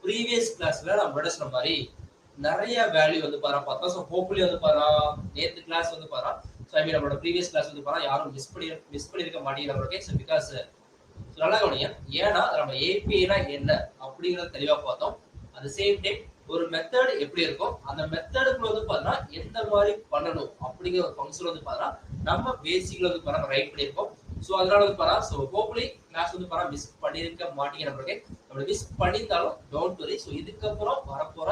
Previous கிளாஸ்ல நம்ம சொன்ன மாதிரி நிறைய வேல்யூ வந்து பார்த்தோம். ஸோ ஹோப்ஃபுல்லி வந்து நேற்று கிளாஸ் வந்து ஸோ ஐ மீன் நம்மளோட ப்ரீவியஸ் கிளாஸ் வந்து யாரும் மிஸ் பண்ணிருக்க மாட்டேங்கிறவங்க. ஸோ பிகாஸ் நல்லா கவனிங்க, ஏன்னா நம்ம ஏபிஐனா என்ன அப்படிங்கறத தெளிவா பார்த்தோம். அட் சேம் டைம் ஒரு மெத்தட் எப்படி இருக்கும், அந்த மெத்தடுக்குள்ள வந்து எந்த மாதிரி பண்ணணும் அப்படிங்கிற ஒரு ஃபங்க்ஷன் வந்து நம்ம பேசிக்ல வந்து ரைட் பண்ணியிருக்கோம். ஸோ அதனால வந்து ஸோ ஹோப்ஃபுல்லி கிளாஸ் வந்து மிஸ் பண்ணிருக்க மாட்டீங்க. நம்ம மிஸ் பண்ணியிருந்தாலும் டோன்ட் வரி. ஸோ இதுக்கப்புறம் வரப்போற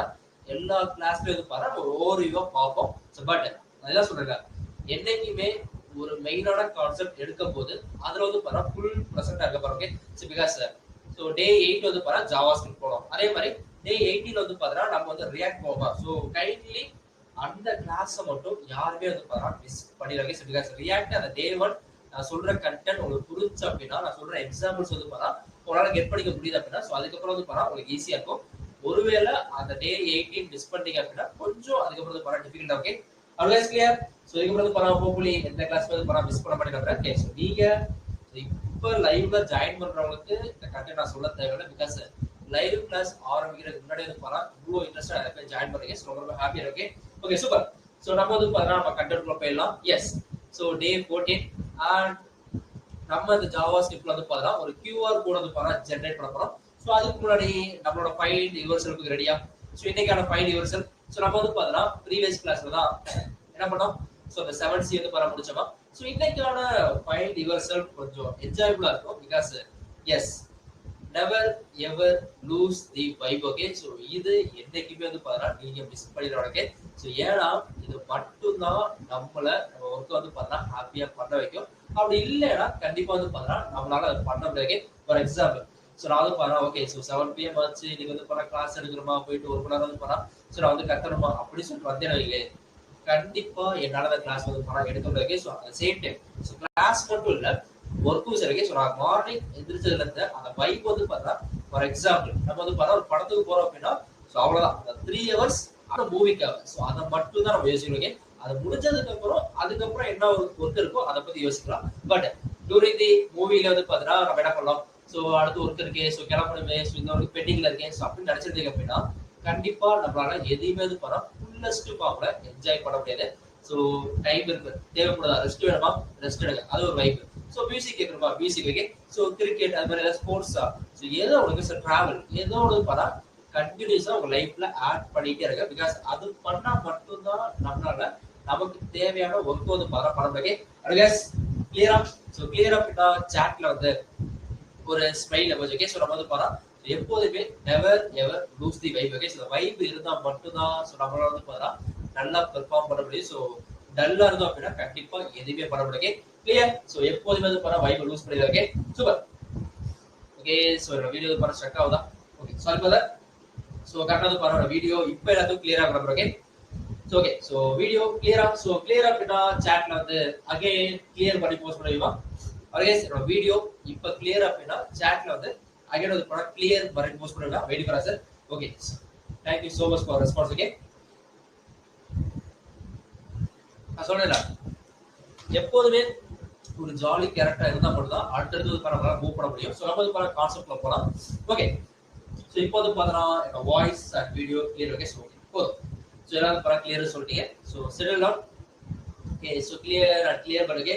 எல்லா கிளாஸ்லயும் வந்து நம்ம ஓவர்வியூவா பார்ப்போம். ஸோ பட் அதெல்லாம் சொல்றேன், என்னைக்குமே ஒரு மெயினான கான்செப்ட் எடுக்கும் போது அதுல வந்து ஃபுல் ப்ரெசென்ட்டா இருக்க போறோம். Okay, so because so day 8 வந்து ஜாவா ஸ்கிரிப்ட் போனோம். அதே மாதிரி டே 18 வந்து நம்ம வந்து ரியாக்ட் போவோம். ஸோ கைண்ட்லி அந்த கிளாஸை மட்டும் யாருமே வந்து மிஸ் பண்ணிடுறாங்க. ஸோ பிகாஸ் ரியாக்ட் அந்த டே 1 நான் சொல்ற கண்டென்ட் உங்களுக்கு புரிஞ்சு அப்படின்னா, நான் சொல்ற எக்ஸாம்பிள்ஸ் வந்து உங்களால கெட் பண்ணிக்க முடியுது அப்படின்னா, ஸோ அதுக்கப்புறம் வந்து உங்களுக்கு ஈஸியா இருக்கும். ஒருவேளை அந்த டே 18 மிஸ் பண்ணீங்க அப்படின்னா கொஞ்சம் அதுக்கப்புறம் வந்து டிஃபிகல்ட்டா. Okay, always clear. ஸோ இதுக்கப்புறம் ஹோப்ஃபுல்லி எந்த கிளாஸ் வந்து மிஸ் பண்ண மாட்டேங்கிறேன். ஓகே, ஸோ நீங்க இப்போ லைவ்ல ஜாயின் பண்றவங்களுக்கு இந்த கண்டென்ட் நான் சொல்ல தேவையில்லை. பிகாஸ் லைவ் கிளாஸ் ஆரம்பிக்கிறதுக்கு முன்னாடி வந்து இவ்வளோ இன்ட்ரெஸ்டா இருக்க ஜாயின் பண்ணுறீங்க. ஸோ ரொம்ப ஹாப்பியா இருக்கு. Okay, super. ஸோ நம்ம வந்து நம்ம கண்டென்ட் போயிடலாம். எஸ், ஸோ டே 14 அண்ட் நம்ம இந்த ஜாவா ஸ்கிரிப்ட்ல வந்து ஒரு QR கோட் வந்து ஜெனரேட் பண்ண போறோம். ஸோ அதுக்கு முன்னாடி நம்மளோட ஃபைல் யுவர்செல்ஃப்க்கு ரெடியா? ஸோ இன்னைக்கான ஃபைல் யுவர்செல்ஃப். ஸோ நம்ம வந்து ப்ரீவியஸ் கிளாஸ்ல தான் என்ன பண்ணோம், ஸோ அந்த 7C வந்து முடிச்சோமா. ஸோ இன்னைக்கான ஃபைல் யுவர்செல்ஃப் கொஞ்சம் என்ஜாயபிளா இருக்கும். Because yes, never ever lose the vibe. Okay, so இது என்னைக்குமே வந்து நீங்க மிஸ் பண்ணிடுவாங்க. ஸோ ஏன்னா இது மட்டும்தான் நம்ம ஒர்க் வந்து ஹாப்பியா பண்ண வைக்கும். அப்படி இல்லைன்னா கண்டிப்பா வந்து நம்மளால அதை பண்ண முடியாது. ஃபார் எக்ஸாம்பிள், ஸோ நான் வந்து ஓகே, ஸோ 7 PM ஆச்சு, நீங்க வந்து கிளாஸ் எடுக்கணுமா, போயிட்டு ஒரு மணி நேரம் வந்து ஸோ நான் வந்து கத்தணுமா அப்படின்னு சொல்லிட்டு வந்தேன் இல்லையே, கண்டிப்பா என்னால அந்த கிளாஸ் வந்து எடுக்க முடியாது. So at same time so class மட்டும் இல்ல, ஒர்க்கும் சரி. ஸோ நான் மார்னிங் எந்திரிச்சதுல இருந்து அந்த வைப் வந்து ஃபார் எக்ஸாம்பிள் நம்ம வந்து ஒரு படத்துக்கு போறோம் அப்படின்னா, ஸோ அவ்வளவுதான், அந்த 3 hours அந்த மூவிக்காக. ஸோ அதை மட்டும் தான் நம்ம யோசிக்கணும். அது முடிஞ்சதுக்கு அப்புறம் அதுக்கப்புறம் என்ன ஒரு ஒர்க் இருக்கோ அதை பத்தி யோசிக்கலாம். பட் டூரிங் தி மூவில வந்து நம்ம என்ன பண்ணலாம், ஸோ அடுத்து ஒர்க் இருக்கே, ஸோ கிளம்பணுமே, ஸோ இந்த ஒரு பெண்டிங்ல இருக்கேன், ஸோ அப்படின்னு நினைச்சிருந்தீங்க அப்படின்னா கண்டிப்பா நம்மளால எதையுமே வந்து ஃபுல்லஸ்ட் ஃபார்ம்ல என்ஜாய் பண்ண முடியாது. ஸோ டைம் இருக்கு, தேவைப்படுதா, ரெஸ்ட் வேணுமா, ரெஸ்ட் எடுங்க, அது ஒரு வைப். ஸோ மியூசிக் கேட்கணுமா, மியூசிக் இருக்கு. ஸோ கிரிக்கெட் அது மாதிரி ஏதாவது ஸ்போர்ட்ஸா, ஸோ ஏதோ உங்களுக்கு டிராவல் ஏதோ ஒன்று கண்டினியூஸா உங்க லைஃப்ல ஆட் பண்ணிட்டே இருக்க. பிகாஸ் அது பண்ணா மட்டும்தான் நம்மளால நமக்கு தேவையான ஒர்க் வந்து பண்ண முடியும். கிளியரா? ஸோ கிளியரா அப்படின்னா சாட்ல வந்து ஒரு ஸ்மைல் எமோஜி. ஓகே, ஸோ நம்ம வந்து எப்போதுமே never ever lose the vibe. Okay, so vibe இருந்தா மட்டும்தான் ஸோ நம்மளால வந்து நல்லா பெர்ஃபார்ம் பண்ண முடியும். ஸோ டல்லா இருந்தோம் அப்படின்னா கண்டிப்பா எதுவுமே பண்ண முடியும். கிளியர்? ஸோ எப்போதுமே வந்து வைப் லூஸ் பண்ணிடுது. Okay, super. ஓகே, ஸோ என்னோட வீடியோ வந்து ஸ்ட்ரக் ஆகுதா? Okay, sorry for that. So கரெக்டாக வந்து என்னோட வீடியோ இப்போ எல்லாத்துக்கும் கிளியரா பண்ண. Okay, so okay, so video கிளியரா? ஸோ கிளியரா அப்படின்னா சாட்ல வந்து அகைன் கிளியர் பண்ணி போஸ்ட் பண்ணுவீங்களா? அகைன் என்னோட வீடியோ இப்போ கிளியர் அப்படின்னா சாட்ல வந்து அகைன் வந்து கிளியர் பண்ணி போஸ்ட் பண்ணுவீங்களா? வெயிட் பண்ணா sir. Okay, thank you so much for response. Okay, நான் சொன்னேன்ல, எப்போதுமே ஒரு ஜாலி கேரக்டர் இருந்தா மட்டும் தான் அடுத்தடுத்து நம்மளால மூவ் பண்ண முடியும். ஸோ நம்ம வந்து கான்செப்ட்ல போகலாம். ஓகே, ஸோ இப்போ வந்து பார்த்தோன்னா voice and video clear. Okay, so போதும். ஸோ எல்லாரும் கிளியர் சொல்லிட்டீங்க. So settle down. Okay, so clear and clear பண்ணுங்க.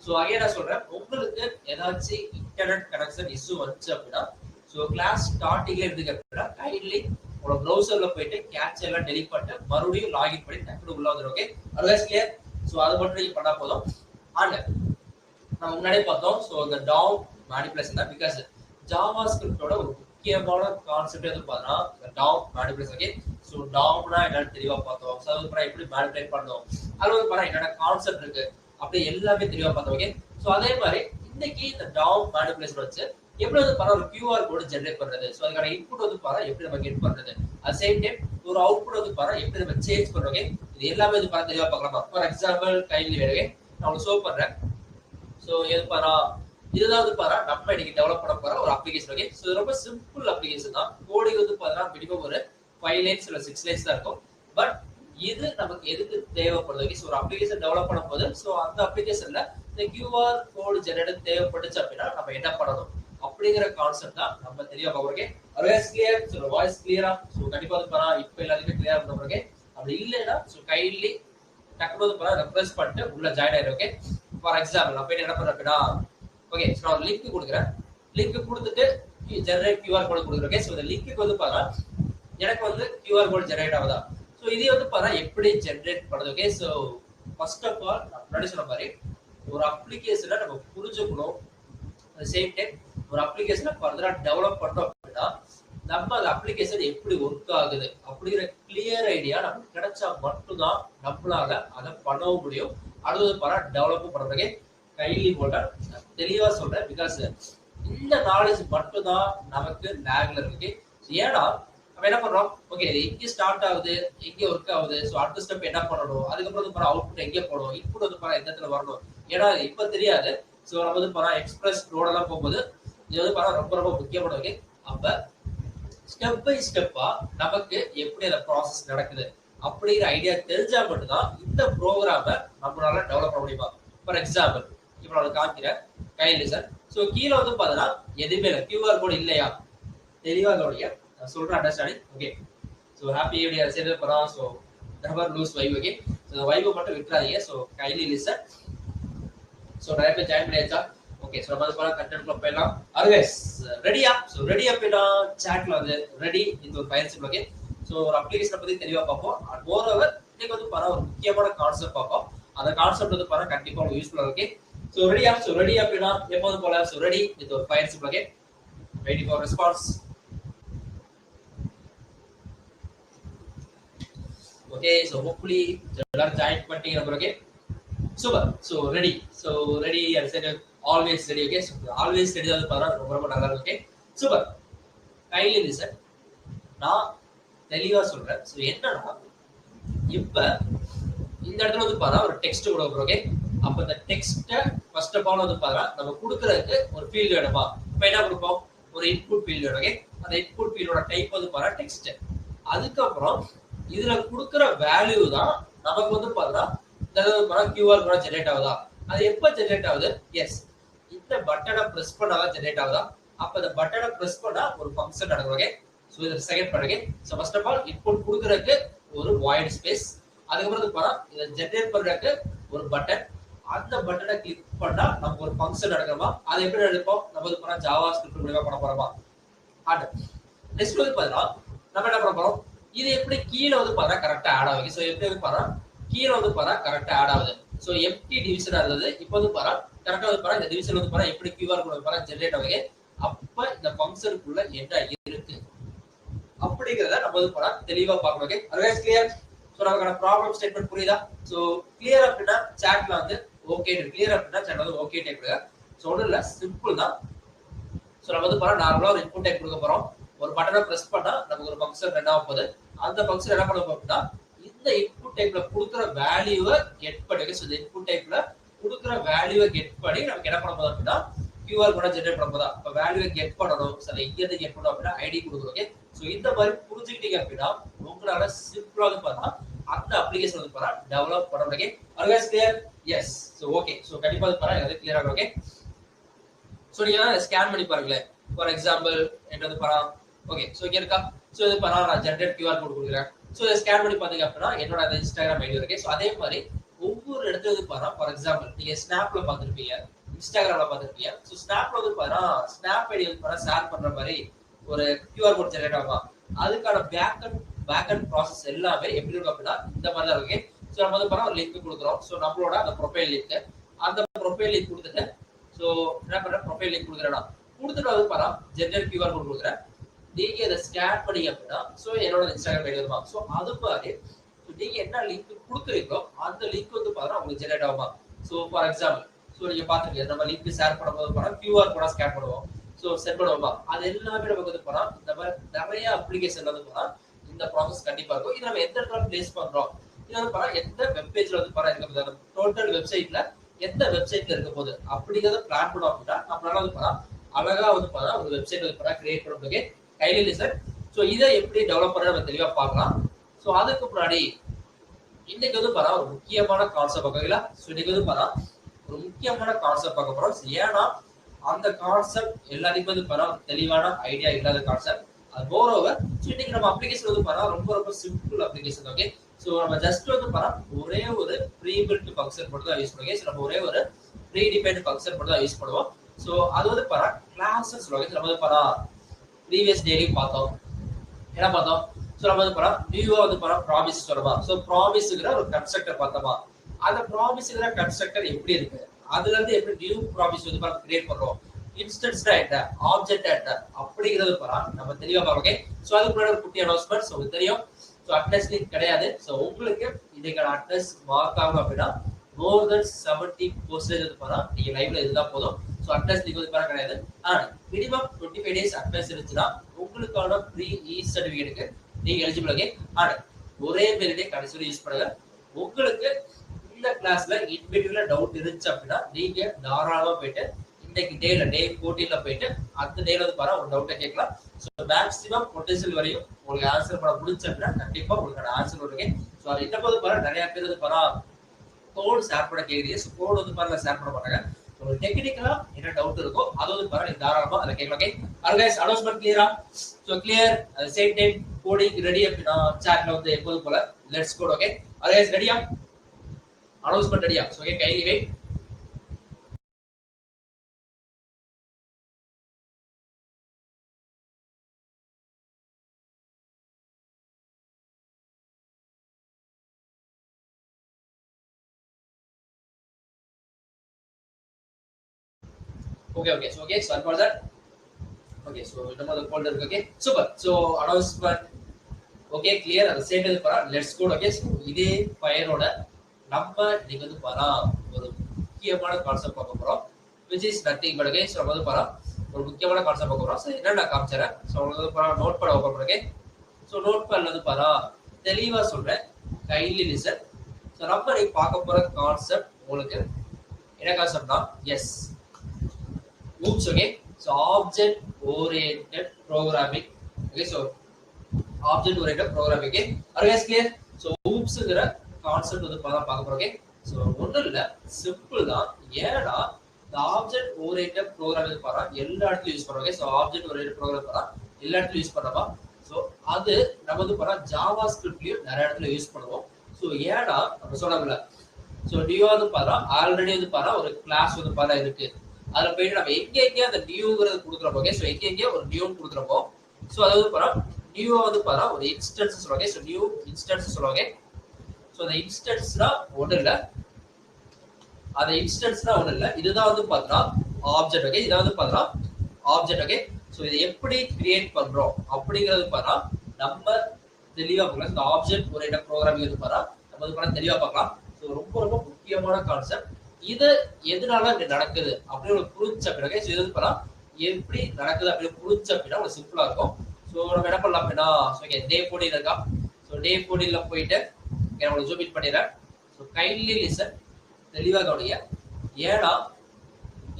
ஸோ அகைன் நான் சொல்றேன், உங்களுக்கு ஏதாச்சும் இன்டர்நெட் கனெக்ஷன் இஷ்யூ வந்துச்சு அப்படின்னா, ஸோ கிளாஸ் ஸ்டார்டிங்ல இருக்கு அப்படின்னா கைண்ட்லி உங்களோட ப்ரௌசர்ல போயிட்டு கேட்ச் எல்லாம் டெலிட் பண்ணிட்டு மறுபடியும் லாகின் பண்ணி டக்குனு உள்ள வந்துடும். Okay, otherwise clear? ஸோ அதை மட்டும் நீங்க பண்ணா போதும். அண்ட் நம்ம முன்னாடியே பார்த்தோம், ஸோ இந்த டாம் மேனிபுலேஷன் தான். பிகாஸ் ஜாவா ஸ்கிரிப்டோட ஒரு முக்கியமான கான்செப்ட் வந்து பார்த்தோம்னா டாம் மேனிபுலேஷன். ஓகே, ஸோ டாம்னா என்னன்னு தெளிவா பார்த்தோம். ஸோ அது எப்படி மேனிபுலேட் பண்ணோம், அது வந்து என்னென்ன கான்செப்ட் இருக்கு அப்படி எல்லாமே தெளிவா பார்த்தோம். ஓகே, ஸோ அதே மாதிரி இன்னைக்கு இந்த டாம் மேனிபுலேஷன் வச்சு எப்படி வந்து ஒரு QR கோட் ஜெனரேட் பண்றது, ஸோ அதுக்கான இன்புட் வந்து எப்படி நம்ம கெட் பண்றது, அட் சேம் டைம் ஒரு அவுட்புட் வந்து எப்படி நம்ம சேஞ்ச் பண்றோம். இது எல்லாமே வந்து தெளிவா பார்க்கலாமா? ஃபார் எக்ஸாம்பிள் கைண்ட்லி வேணுங்க நான் உங்களுக்கு ஷோ பண்றேன். ஸோ எது இதுதான் வந்து நம்ம இன்னைக்கு டெவலப் பண்ண போற ஒரு அப்ளிகேஷன். ஓகே, ஸோ ரொம்ப சிம்பிள் அப்ளிகேஷன் தான். கோடிங் வந்து மினிமம் ஒரு 5 lines இல்ல 6 lines தான் இருக்கும். பட் இது நமக்கு எதுக்கு தேவைப்படுது? ஓகே, ஸோ ஒரு அப்ளிகேஷன் டெவலப் பண்ணும் போது ஸோ அந்த அப்ளிகேஷன்ல இந்த QR கோட் ஜெனரேட் தேவைப்பட்டுச்சு அப்படின்னா நம்ம என்ன பண்ணணும் அப்படிங்கிற கான்செப்ட் தான் நம்ம தெளிவா பார்க்கறோம். வாய்ஸ் கிளியர், சோ வாய்ஸ் கிளியரா, சோ கண்டிப்பா வந்து பாரா இப்போ எல்லாத்துக்கும் கிளியரா பண்ணுறோம். அப்படி இல்லைன்னா சோ கைண்ட்லி டக்குனு வந்து பாரா ரெஃப்ரெஷ் பண்ணிட்டு உள்ள ஜாயின் ஆயிடும். ஓகே, ஃபார் எக்ஸாம்பிள் நான் போய் என்ன பண்றேன் அப்படின்னா, ஓகே சோ நான் லிங்க் கொடுக்குறேன். லிங்க் கொடுத்துட்டு ஜெனரேட் QR கோட் கொடுக்குறேன். ஓகே, சோ இந்த லிங்க்கு வந்து பாரா எனக்கு வந்து QR கோட் ஜெனரேட் ஆகுதா. சோ இதே வந்து பாரா எப்படி ஜெனரேட் பண்றது. Okay, so first of all நான் முன்னாடி சொன்ன மாதிரி ஒரு அப்ளிகேஷனை நம்ம புரிஞ்சுக்கணும். அட் சேம் டைம் ஒரு அப்ளிகேஷனை ஃபர்தரா டெவலப் பண்றோம் அப்படின்னா நம்ம அந்த அப்ளிகேஷன் எப்படி ஒர்க் ஆகுது அப்படிங்கிற கிளியர் ஐடியா நமக்கு கிடைச்சா மட்டும்தான் நம்மளால அதை பண்ணவும் முடியும். அடுத்தது பாரா டெவலப்பும் பண்றதுக்கு கைலி போல்டர் தெளிவா சொல்றேன். பிகாஸ் இந்த நாலேஜ் மட்டும்தான் நமக்கு லேக்ல இருக்கு. ஏன்னா நம்ம என்ன பண்றோம், ஓகே இது எங்க ஸ்டார்ட் ஆகுது, எங்க ஒர்க் ஆகுது, ஸோ அடுத்த ஸ்டெப் என்ன பண்ணணும், அதுக்கப்புறம் வந்து அவுட்புட் எங்க போகணும், இன்புட் வந்து எந்த இடத்துல வரணும், ஏன்னா இப்ப தெரியாது. ஸோ நம்ம வந்து எக்ஸ்பிரஸ் ரோடெல்லாம் போகும்போது இது வந்து ரொம்ப ரொம்ப முக்கியமானது. அப்ப ஸ்டெப் பை ஸ்டெப்பா நமக்கு எப்படி அந்த ப்ராசஸ் நடக்குது அப்படிங்கிற ஐடியா தெரிஞ்சா மட்டும்தான் இந்த ப்ரோக்ராமை நம்மளால டெவலப் பண்ண முடியுமா. ஃபார் எக்ஸாம்பிள் இப்போ நான் காமிக்கிறேன் கைண்ட்லி சார். ஸோ கீழே வந்து பார்த்தீங்கன்னா எதுவுமே இல்லை, QR கோட் இல்லையா, தெளிவாக கவனிங்க நான் சொல்றேன் understanding. Okay, so happy idea சேர்ந்து போகிறோம். So never lose vibe. Okay, so வைவை மட்டும் விட்டுறாதீங்க. So kindly listen. ஸோ நிறைய பேர் ஜாயின் பண்ணியாச்சா. ஓகே, ஸோ நம்ம வந்து கண்டென்ட்ல போயிடலாம். அதர்வைஸ் ரெடியா, ஸோ ரெடியா போயிடலாம். சாட்ல வந்து ரெடி இந்த ஒரு பயிற்சி. ஓகே, ஸோ ஒரு அப்ளிகேஷனை பத்தி தெளிவா பார்ப்போம். அண்ட் மோர் ஓவர் இன்னைக்கு வந்து ஒரு முக்கியமான கான்செப்ட் பார்ப்போம். அந்த கான்செப்ட் வந்து கண்டிப்பா உங்களுக்கு யூஸ்ஃபுல்லா. ஓகே, ஸோ ரெடியா, ஸோ ரெடி அப்படின்னா எப்போதும் போல ஸோ ரெடி இது ஒரு பயிற்சி. Okay, waiting for response. Okay, so hopefully எல்லாரும் ஜாயின் பண்ணிட்டீங்க. Okay, super. So ready, so ready always ready. Okay, always ready வந்து பாருங்க ரொம்ப ரொம்ப நல்லா இருக்கு. Okay, super. கையில லிசன், நான் தெளிவா சொல்றேன். ஸோ என்னன்னா இப்ப இந்த இடத்துல வந்து பாருங்க ஒரு டெக்ஸ்ட் கொடுக்குறோம். ஓகே, அப்ப இந்த டெக்ஸ்ட்டை ஃபர்ஸ்ட் ஆஃப் ஆல் வந்து பாருங்க நம்ம கொடுக்கறதுக்கு ஒரு ஃபீல்டு வேணுமா. இப்ப என்ன கொடுப்போம், ஒரு இன்புட் ஃபீல்டு வேணும். ஓகே, அந்த இன்புட் ஃபீல்டோட டைப் வந்து பாருங்க டெக்ஸ்ட். அதுக்கப்புறம் இதுல கொடுக்குற வேல்யூ தான் நமக்கு வந்து பாருங்க QR கூட ஜெனரேட் ஆகுதா. அது எப்ப ஜெனரேட் ஆகுது, எஸ் இந்த பட்டனை பிரஸ் பண்ணாதான் ஜெனரேட் ஆகுதா. அப்ப இந்த பட்டனை பிரஸ் பண்ணா ஒரு ஃபங்க்ஷன் நடக்கும். ஓகே, சோ இது செகண்ட் பண்ணுங்க. So first of all input கொடுக்கறதுக்கு ஒரு வாய்ட் ஸ்பேஸ், அதுக்கப்புறம் பாருங்க இத ஜெனரேட் பண்றதுக்கு ஒரு பட்டன். அந்த பட்டனை கிளிக் பண்ணா நமக்கு ஒரு ஃபங்க்ஷன் நடக்குமா. அது எப்படி நடக்கும், நம்ம வந்து பாருங்க ஜாவா ஸ்கிரிப்ட் மூலமா பண்ண போறோமா. அண்ட் நெக்ஸ்ட் வந்து பாருங்க நம்ம என்ன பண்ண போறோம், இது எப்படி கீழே வந்து பாருங்க கரெக்டா ஆட் ஆகுது. சோ எப்படி வந்து பாருங்க கீழே வந்து பாருங்க கரெக்டா ஆட் ஆகுது. சோ எம்டி டிவிஷனா இருந்தது, இப்போ வந்து பாருங்க கரெக்டா வந்து பாருங்க இந்த டிவிஷன் வந்து பாருங்க எப்படி QR கோட் பாருங்க ஜெனரேட் ஆகுது. அப்ப இந்த ஃபங்க்ஷனுக்குள்ள என்ன இருக்கு அப்படிங்கறத நம்ம வந்து பாருங்க தெளிவா பார்க்கணும். Okay, otherwise clear. சோ நமக்கான ப்ராப்ளம் ஸ்டேட்மெண்ட் புரியுதா. சோ கிளியர் அப்படின்னா சாட்ல வந்து ஓகே, கிளியர் அப்படின்னா சாட் வந்து ஓகே டைப் பண்ணுங்க. சோ ஒண்ணும் இல்ல, சிம்பிள் தான். சோ நம்ம வந்து பாருங்க நார்மலா ஒரு இன்புட் டைப் கொடுக்க போறோம். ஒரு பட்டனை பிரஸ் பண்ணா நமக்கு ஒரு ஃபங்க்ஷன் ரன் ஆக போகுது. அந்த ஃபங்க்ஷன் என்ன பண்ண போறோம்னா இந்த இன்புட் டைப்ல கொடுக்குற வேல்யூவை கெட் பண்ணி, சோ இந்த இன்புட் டைப்ல கொடுக்குற வேல்யூவை கெட் பண்ணி நமக்கு என்ன பண்ண போறோம் அப்படின்னா QR கூட ஜெனரேட் பண்ண போதா. அப்ப வேல்யூவை கெட் பண்ணணும். சோ இங்க இருந்து கெட் பண்ணணும் அப்படின்னா ஐடி கொடுக்கணும். ஓகே, சோ இந்த மாதிரி புரிஞ்சுக்கிட்டீங்க அப்படின்னா உங்களால சிம்பிளா வந்து பார்த்தா அந்த அப்ளிகேஷன் வந்து பாரா டெவலப் பண்ண முடியும். Otherwise clear, yes. So okay, so கண்டிப்பா வந்து பாரா இது கிளியர் ஆகும். ஓகே, சோ நீங்க ஸ்கேன் பண்ணி பாருங்களேன். ஃபார் எக்ஸாம்பிள் என்ன வந்து பாரா. ஓகே, சோ இங்க இருக்கா. சோ இது பாரா நான் ஜெனரேட் QR கோட் கொடுக்குறேன். சோ இதை ஸ்கேன் பண்ணி பாத்தீங்க அப்படின்னா என்னோட இன்ஸ்டாகிராம் ஐடி இருக்கு. சோ அதே மாதிரி ஒவ்வொரு இடத்துல வந்து பாரா. ஃபார் எக்ஸாம்பிள் நீங்க ஸ்னாப்ல பாத்துருப்பீங்க, இன்ஸ்டாகிராம்ல பாத்துருப்பீங்க. சோ ஸ்னாப்ல வந்து பாரா ஸ்னாப் ஐடி வந்து பாரா ஷேர் பண்ற மாதிரி ஒரு QR கோட் ஜெனரேட் ஆகும். அதுக்கான பேக்கெண்ட் ப்ராசஸ் எல்லாமே எப்படி இருக்கும் அப்படின்னா இந்த மாதிரி தான் இருக்கு. சோ நம்ம வந்து பாரா ஒரு லிங்க் கொடுக்குறோம். சோ நம்மளோட அந்த ப்ரொஃபைல் லிங்க், அந்த ப்ரொஃபைல் லிங்க் கொடுத்துட்டு சோ என்ன பண்றேன், ப்ரொஃபைல் லிங்க் கொடுக்குறேன்னா கொடுத்துட்டு வந்து பாரா ஜெனரேட் QR கோட் கொடுக்குறேன். நீங்க இதை ஸ்கேன் பண்ணீங்க அப்படின்னா சோ என்னோட இன்ஸ்டாகிராம் ஐடி வருமா. சோ அது மாதிரி நீங்க என்ன லிங்க் கொடுக்குறீங்களோ அந்த லிங்க் வந்து பாத்தா உங்களுக்கு ஜெனரேட் ஆகுமா. சோ ஃபார் எக்ஸாம்பிள் சோ நீங்க பாத்துருக்கீங்க நம்ம லிங்க் ஷேர் பண்ணும்போது பாத்தா QR கூட ஸ்கேன் பண்ணுவோம். சோ சென்ட் பண்ணுவோமா. அது எல்லாமே நமக்கு வந்து பாத்தா இந்த மாதிரி நிறைய அப்ளிகேஷன்ல வந்து பாத்தா இந்த ப்ராசஸ் கண்டிப்பா இருக்கும். இது நம்ம எந்த இடத்துல பிளேஸ் பண்றோம், இது வந்து பாத்தா எந்த வெப் பேஜ்ல வந்து பாத்தா இருக்க டோட்டல் வெப்சைட்ல எந்த வெப்சைட்ல இருக்க போகுது அப்படிங்கறத பிளான் பண்ணோம் அப்படின்னா நம்மளால வந்து பாத்தா அழகா வந்து பாத்தா ஒரு வெப்சைட் வந்து பாத்தா கிரியேட் பண்றதுக்கு கையில சார். சோ இதை எப்படி டெவலப் பண்ண நம்ம தெளிவா பார்க்கலாம். சோ அதுக்கு முன்னாடி இன்னைக்கு வந்து பாத்தா ஒரு முக்கியமான கான்செப்ட் பார்க்கலாம். சோ இன்னைக்கு வந்து பாத்தா ஒரு முக்கியமான கான்செப்ட் பார்க்க போறோம். ஏன்னா அந்த கான்செப்ட் எல்லாத்துக்கும் வந்து பார்த்தா தெளிவான ஐடியா இல்லாத கான்செப்ட். அது மோர் ஓவர் இன்னைக்கு நம்ம அப்ளிகேஷன் வந்து பார்த்தா ரொம்ப ரொம்ப சிம்பிள் அப்ளிகேஷன். ஓகே, ஸோ நம்ம ஜஸ்ட் வந்து பார்த்தா ஒரே ஒரு ப்ரீ பில்ட் ஃபங்க்ஷன் மட்டும் தான் யூஸ் பண்ணுவோம். ஸோ நம்ம ஒரே ஒரு ப்ரீ டிஃபைன்ட் ஃபங்க்ஷன் மட்டும் தான் யூஸ் பண்ணுவோம். ஸோ அது வந்து பார்த்தா கிளாஸஸ் சொல்லுவாங்க. நம்ம வந்து பார்த்தா ப்ரீவியஸ் டேலி பார்த்தோம், என்ன பார்த்தோம்? ஸோ நம்ம வந்து பார்த்தா நியூவா வந்து பார்த்தா ப்ராமிஸ் சொல்லலாம். ஸோ ப்ராமிஸ்ங்கிற ஒரு கன்ஸ்ட்ரக்டர் பார்த்தோமா, அந்த ப்ராமிஸ்ங்கிற கன்ஸ்ட்ரக்டர் எப்படி இருக்கு, அதுல இருந்து எப்படி நியூ ப்ராமிஸ் வந்து பார்த்தா கிரியேட் பண்றோம், இன்ஸ்டன்ஸ் என்ன, ஆப்ஜெக்ட் என்ன அப்படிங்கிறது பார்த்தா நம்ம தெளிவா பார்க்கலாம். ஓகே, ஸோ அதுக்கு முன்னாடி ஒரு குட்டி அனௌன்ஸ்மெண்ட். ஸோ உங்களுக்கு தெரியும், ஸோ அட்னஸ் லிங்க் கிடையாது. ஸோ உங்களுக்கு இதுக்கான அட்னஸ் மார்க் ஆகும் அப்படின்னா மோர் தென் 70% வந்து பார்த்தா நீங்க லைவ்ல இருந்தா போதும். ஸோ அட்னஸ் லிங்க் வந்து பார்த்தா கிடையாது. ஆனால் மினிமம் 25 days அட்னஸ் இருந்துச்சுன்னா உங்களுக்கான ஃப்ரீ இ சர்டிஃபிகேட்டுக்கு நீங்க எலிஜிபிள். ஓகே, ஆனால் ஒரே பீரியடே கடைசி வரை யூஸ் பண்ணுங்க. உங்களுக்கு இந்த கிளாஸ்ல இன்பிட்வீன்ல டவுட் இருந்துச்சு அப்படின்னா நீங்க தாராளமா போயிட்டு இன்னைக்கு டேல டே 14ல போயிட்டு அந்த டேல வந்து பாரு ஒரு டவுட்டை கேட்கலாம். ஸோ மேக்ஸிமம் பொட்டன்ஷியல் வரையும் உங்களுக்கு ஆன்சர் பண்ண முடிஞ்சு அப்படின்னா கண்டிப்பா உங்களுக்கு ஆன்சர் வருங்க. ஸோ அது இன்னும் போது பாரு நிறைய பேர் வந்து பாரா கோடு ஷேர் பண்ண கேட்குறீங்க. ஸோ கோடு வந்து பாருங்க ஷேர் பண்ண மாட்டாங்க. ஸோ டெக்னிக்கலா என்ன டவுட் இருக்கோ அது வந்து பாரு நீங்க தாராளமா அதை கேட்கலாம். ஓகே, அட்வைஸ் அனௌன்ஸ்மெண்ட் கிளியரா? So clear, same time coding ready அப்படின்னா சாட்ல வந்து எப்போது போல லெட்ஸ் கோட். ஓகே, அட்வைஸ் ரெடியா? அனௌன்ஸ்மெண்ட் ரெடியா? So okay, kindly wait. Okay, so okay, sorry for that. Okay, so நம்ம அந்த folder இருக்கு. Okay, super. So announcement okay, clear. அந்த same இது பாரா let's go. Okay, so இதே ஃபயரோட நம்ம இன்னைக்கு வந்து பாரா ஒரு முக்கியமான கான்செப்ட் பார்க்க போறோம், which is nothing but okay, so நம்ம வந்து பாரா ஒரு முக்கியமான கான்செப்ட் பார்க்க போறோம். So என்னடா காமிச்சறேன். So உங்களுக்கு வந்து பாரா நோட் பேட் ஓபன் பண்ணுங்க. So நோட் பேட்ல வந்து பாரா தெளிவா சொல்றேன், கைண்ட்லி லிசன். So நம்ம இன்னைக்கு பார்க்க போற கான்செப்ட் உங்களுக்கு என்ன கான்செப்ட்னா S oops. Okay, so object oriented programming. Okay, so object oriented programming. Okay, are you guys clear? So oops ங்கற கான்செப்ட் வந்து பார்க்க போறோம். Okay, so ஒண்ணும் இல்ல, சிம்பிள் தான். ஏன்னா இந்த object oriented programming பாரா எல்லா இடத்துலயும் யூஸ் பண்றோம். Okay, so object oriented programming பாரா எல்லா இடத்துலயும் யூஸ் பண்றோமா. so அது நம்ம வந்து பாரா ஜாவாஸ்கிரிப்ட்லயும் நிறைய இடத்துல யூஸ் பண்ணுவோம். so ஏன்னா நம்ம சொன்னோம்ல, so நியூ வந்து பாரா ஆல்ரெடி வந்து பாரா ஒரு கிளாஸ் வந்து பாரா இருக்கு. அதுல போயிட்டு நம்ம எங்க அந்த நியூங்கிறது கொடுக்குறப்போ, ஓகே, ஸோ எங்க ஒரு நியூன்னு கொடுக்குறப்போ, ஸோ அதாவது பாரா நியூவா வந்து பாரா ஒரு இன்ஸ்டன்ஸ் சொல்லுவாங்க. ஸோ நியூ இன்ஸ்டன்ஸ் சொல்லுவாங்க. ஸோ அந்த இன்ஸ்டன்ஸ்னா ஒண்ணு இல்ல, அந்த இன்ஸ்டன்ஸ்னா ஒண்ணு இல்ல, இதுதான் வந்து பாத்தா ஆப்ஜெக்ட். ஓகே, இதான் வந்து பாத்தா ஆப்ஜெக்ட். ஓகே, ஸோ இதை எப்படி கிரியேட் பண்றோம் அப்படிங்கிறது பாரா நம்ம தெளிவா பார்க்கலாம். இந்த ஆப்ஜெக்ட் ஓரியன்டட் ப்ரோக்ராமிங் வந்து பாரா நம்ம வந்து பாரா தெளிவா பார்க்கலாம். ஸோ ரொம்ப ரொம்ப முக்கியமான கான்செப்ட். இது எதனால இப்படி நடக்குது அப்படின்னு ஒரு புரிஞ்ச பிறகு இது பண்ணா எப்படி நடக்குது அப்படின்னு புரிஞ்ச அப்படின்னா ஒரு சிம்பிளா இருக்கும். ஸோ நம்ம என்ன பண்ணலாம் அப்படின்னா டே 14 இருக்கா. ஸோ டே 14ல போயிட்டு உங்களுக்கு ஜூம் இன் பண்ணிடுறேன். ஸோ கைண்ட்லி லிசன், தெளிவாக கவனிங்க. ஏன்னா